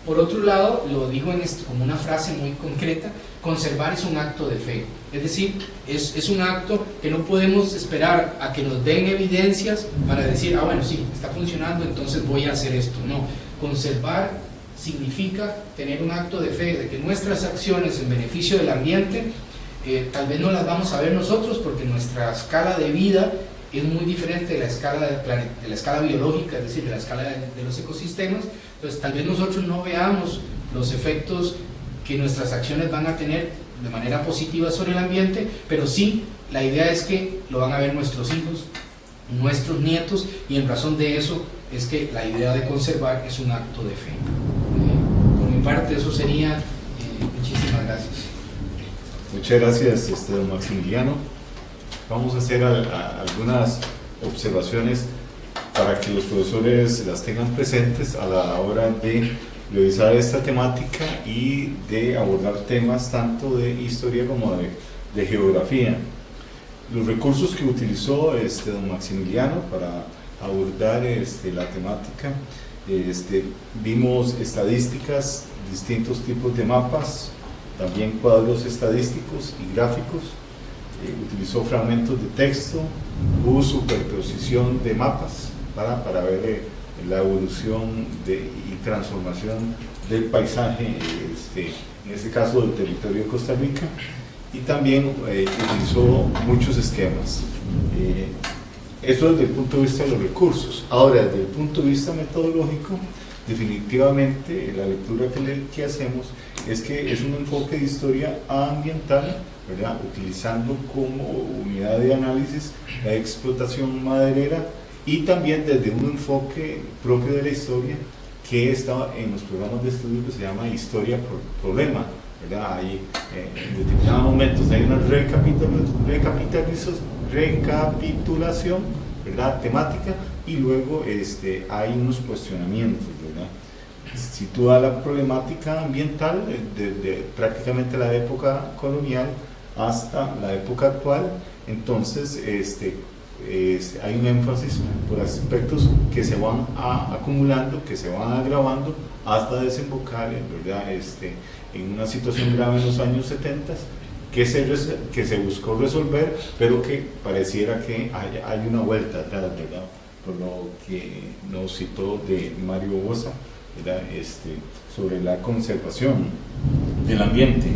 por otro lado, lo digo como una frase muy concreta, conservar es un acto de fe. Es decir, es un acto que no podemos esperar a que nos den evidencias para decir, bueno, sí, está funcionando, entonces voy a hacer esto. No, conservar significa tener un acto de fe, de que nuestras acciones en beneficio del ambiente tal vez no las vamos a ver nosotros porque nuestra escala de vida es muy diferente de la escala biológica, es decir, de la escala de los ecosistemas. Entonces tal vez nosotros no veamos los efectos que nuestras acciones van a tener de manera positiva sobre el ambiente, pero sí, la idea es que lo van a ver nuestros hijos, nuestros nietos, y en razón de eso es que la idea de conservar es un acto de fe. Por mi parte eso sería. Muchísimas gracias. Muchas gracias, don Maximiliano. Vamos a hacer algunas observaciones para que los profesores las tengan presentes a la hora de revisar esta temática y de abordar temas tanto de historia como de geografía. Los recursos que utilizó don Maximiliano para abordar la temática, vimos estadísticas, distintos tipos de mapas, también cuadros estadísticos y gráficos, utilizó fragmentos de texto, hubo superposición de mapas para ver la evolución y transformación del paisaje, en este caso del territorio de Costa Rica, y también utilizó muchos esquemas. Eso desde el punto de vista de los recursos. Ahora, desde el punto de vista metodológico, definitivamente la lectura que hacemos es que es un enfoque de historia ambiental, ¿verdad?, utilizando como unidad de análisis la explotación maderera, y también desde un enfoque propio de la historia que está en los programas de estudio que se llama historia por problema, ¿verdad? Hay, en determinados momentos hay una recapitulación, ¿verdad?, temática, y luego hay unos cuestionamientos, ¿verdad? Sitúa la problemática ambiental desde prácticamente la época colonial hasta la época actual. Entonces hay un énfasis por aspectos que se van acumulando, que se van agravando hasta desembocar, ¿verdad?, en una situación grave en los años 70 que se buscó resolver, pero que pareciera que hay una vuelta atrás, ¿verdad?, por lo que nos citó de Mario Bosa, ¿verdad?, sobre la conservación del ambiente.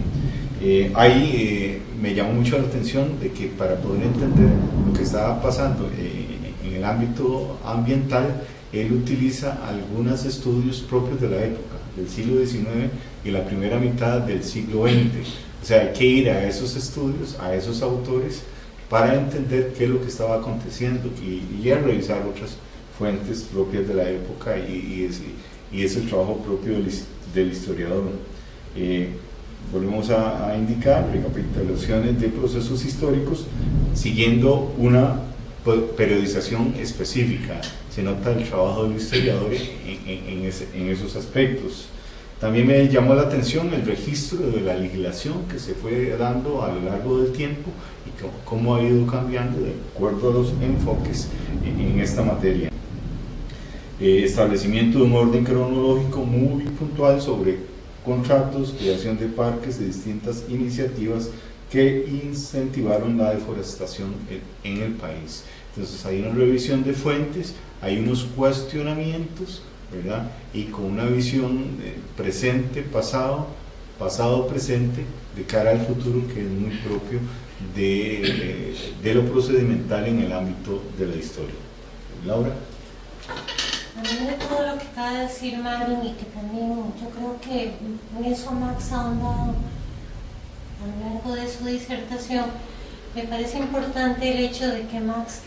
Ahí me llamó mucho la atención de que para poder entender lo que estaba pasando en el ámbito ambiental, él utiliza algunos estudios propios de la época, del siglo XIX y la primera mitad del siglo XX. O sea, hay que ir a esos estudios, a esos autores, para entender qué es lo que estaba aconteciendo y a revisar otras fuentes propias de la época, y es el trabajo propio del historiador. Volvemos a indicar recapitulaciones de procesos históricos siguiendo una periodización específica. Se nota el trabajo del historiador en esos aspectos. También me llamó la atención el registro de la legislación que se fue dando a lo largo del tiempo y cómo ha ido cambiando de acuerdo a los enfoques en esta materia. Establecimiento de un orden cronológico muy puntual sobre contratos, creación de parques, de distintas iniciativas que incentivaron la deforestación en el país. Entonces hay una revisión de fuentes, hay unos cuestionamientos, ¿verdad?, y con una visión presente, pasado, presente, de cara al futuro, que es muy propio de lo procedimental en el ámbito de la historia. Laura. También de todo lo que acaba de decir Marvin, y que también yo creo que en eso Max ha ahondado a lo largo de su disertación, me parece importante el hecho de que Max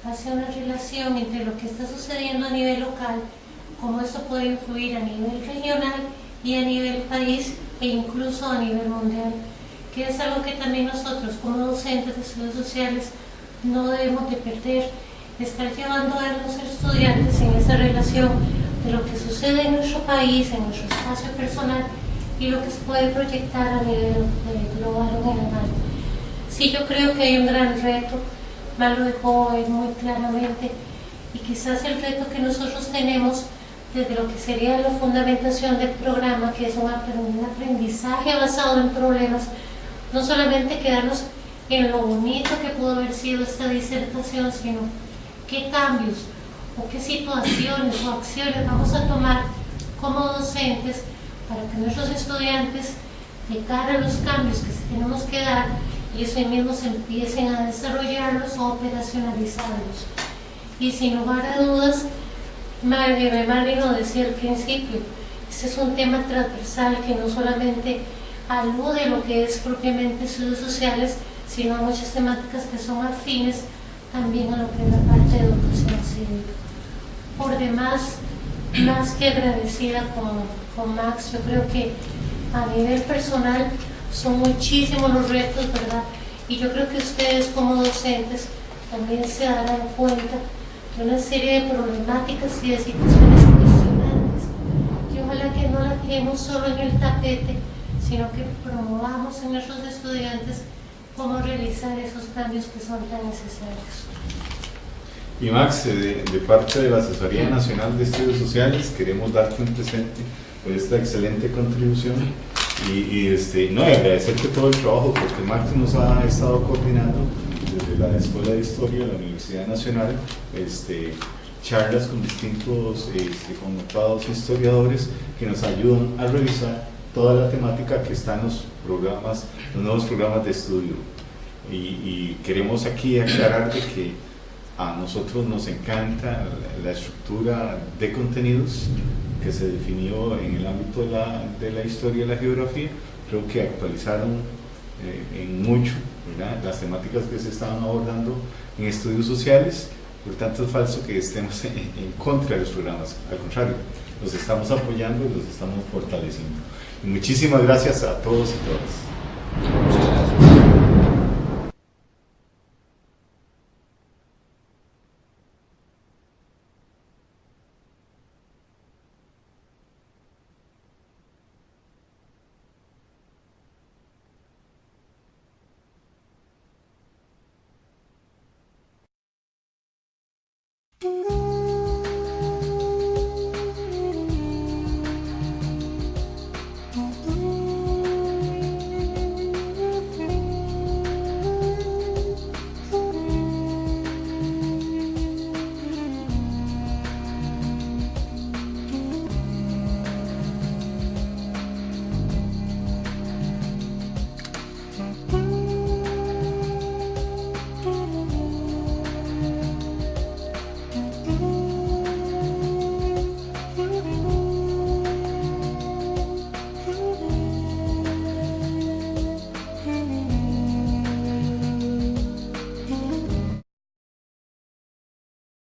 hace una relación entre lo que está sucediendo a nivel local, cómo esto puede influir a nivel regional y a nivel país, e incluso a nivel mundial, que es algo que también nosotros como docentes de estudios sociales no debemos de perder, estar llevando a los estudiantes en esa relación de lo que sucede en nuestro país, en nuestro espacio personal, y lo que se puede proyectar a nivel global o general. Sí, yo creo que hay un gran reto, Mal lo dejó muy claramente, y quizás el reto que nosotros tenemos desde lo que sería la fundamentación del programa, que es un aprendizaje basado en problemas, no solamente quedarnos en lo bonito que pudo haber sido esta disertación, sino qué cambios o qué situaciones o acciones vamos a tomar como docentes para que nuestros estudiantes, de cara a los cambios que tenemos que dar, ellos mismos empiecen a desarrollarlos o operacionalizarlos. Y sin lugar a dudas, Marvin lo decía al principio, este es un tema transversal que no solamente alude a lo que es propiamente estudios sociales, sino a muchas temáticas que son afines también a lo que es la parte de educación civil. Por demás, más que agradecida con Max, yo creo que a nivel personal son muchísimos los retos, ¿verdad? Y yo creo que ustedes como docentes también se darán cuenta de una serie de problemáticas y de situaciones impresionantes que ojalá que no la dejemos solo en el tapete, sino que promovamos en nuestros estudiantes cómo realizar esos cambios que son tan necesarios. Y Max, de parte de la Asesoría Nacional de Estudios Sociales, queremos darte un presente por esta excelente contribución y agradecerte todo el trabajo, porque Max nos ha estado coordinando desde la Escuela de Historia de la Universidad Nacional, charlas con distintos connotados historiadores que nos ayudan a revisar toda la temática que está en los nuevos programas de estudio. Y queremos aquí aclarar de que a nosotros nos encanta la estructura de contenidos que se definió en el ámbito de la historia y la geografía. Creo que actualizaron en mucho, ¿verdad?, las temáticas que se estaban abordando en estudios sociales. Por tanto, es falso que estemos en contra de los programas, al contrario, los estamos apoyando y los estamos fortaleciendo. Y muchísimas gracias a todos y todas.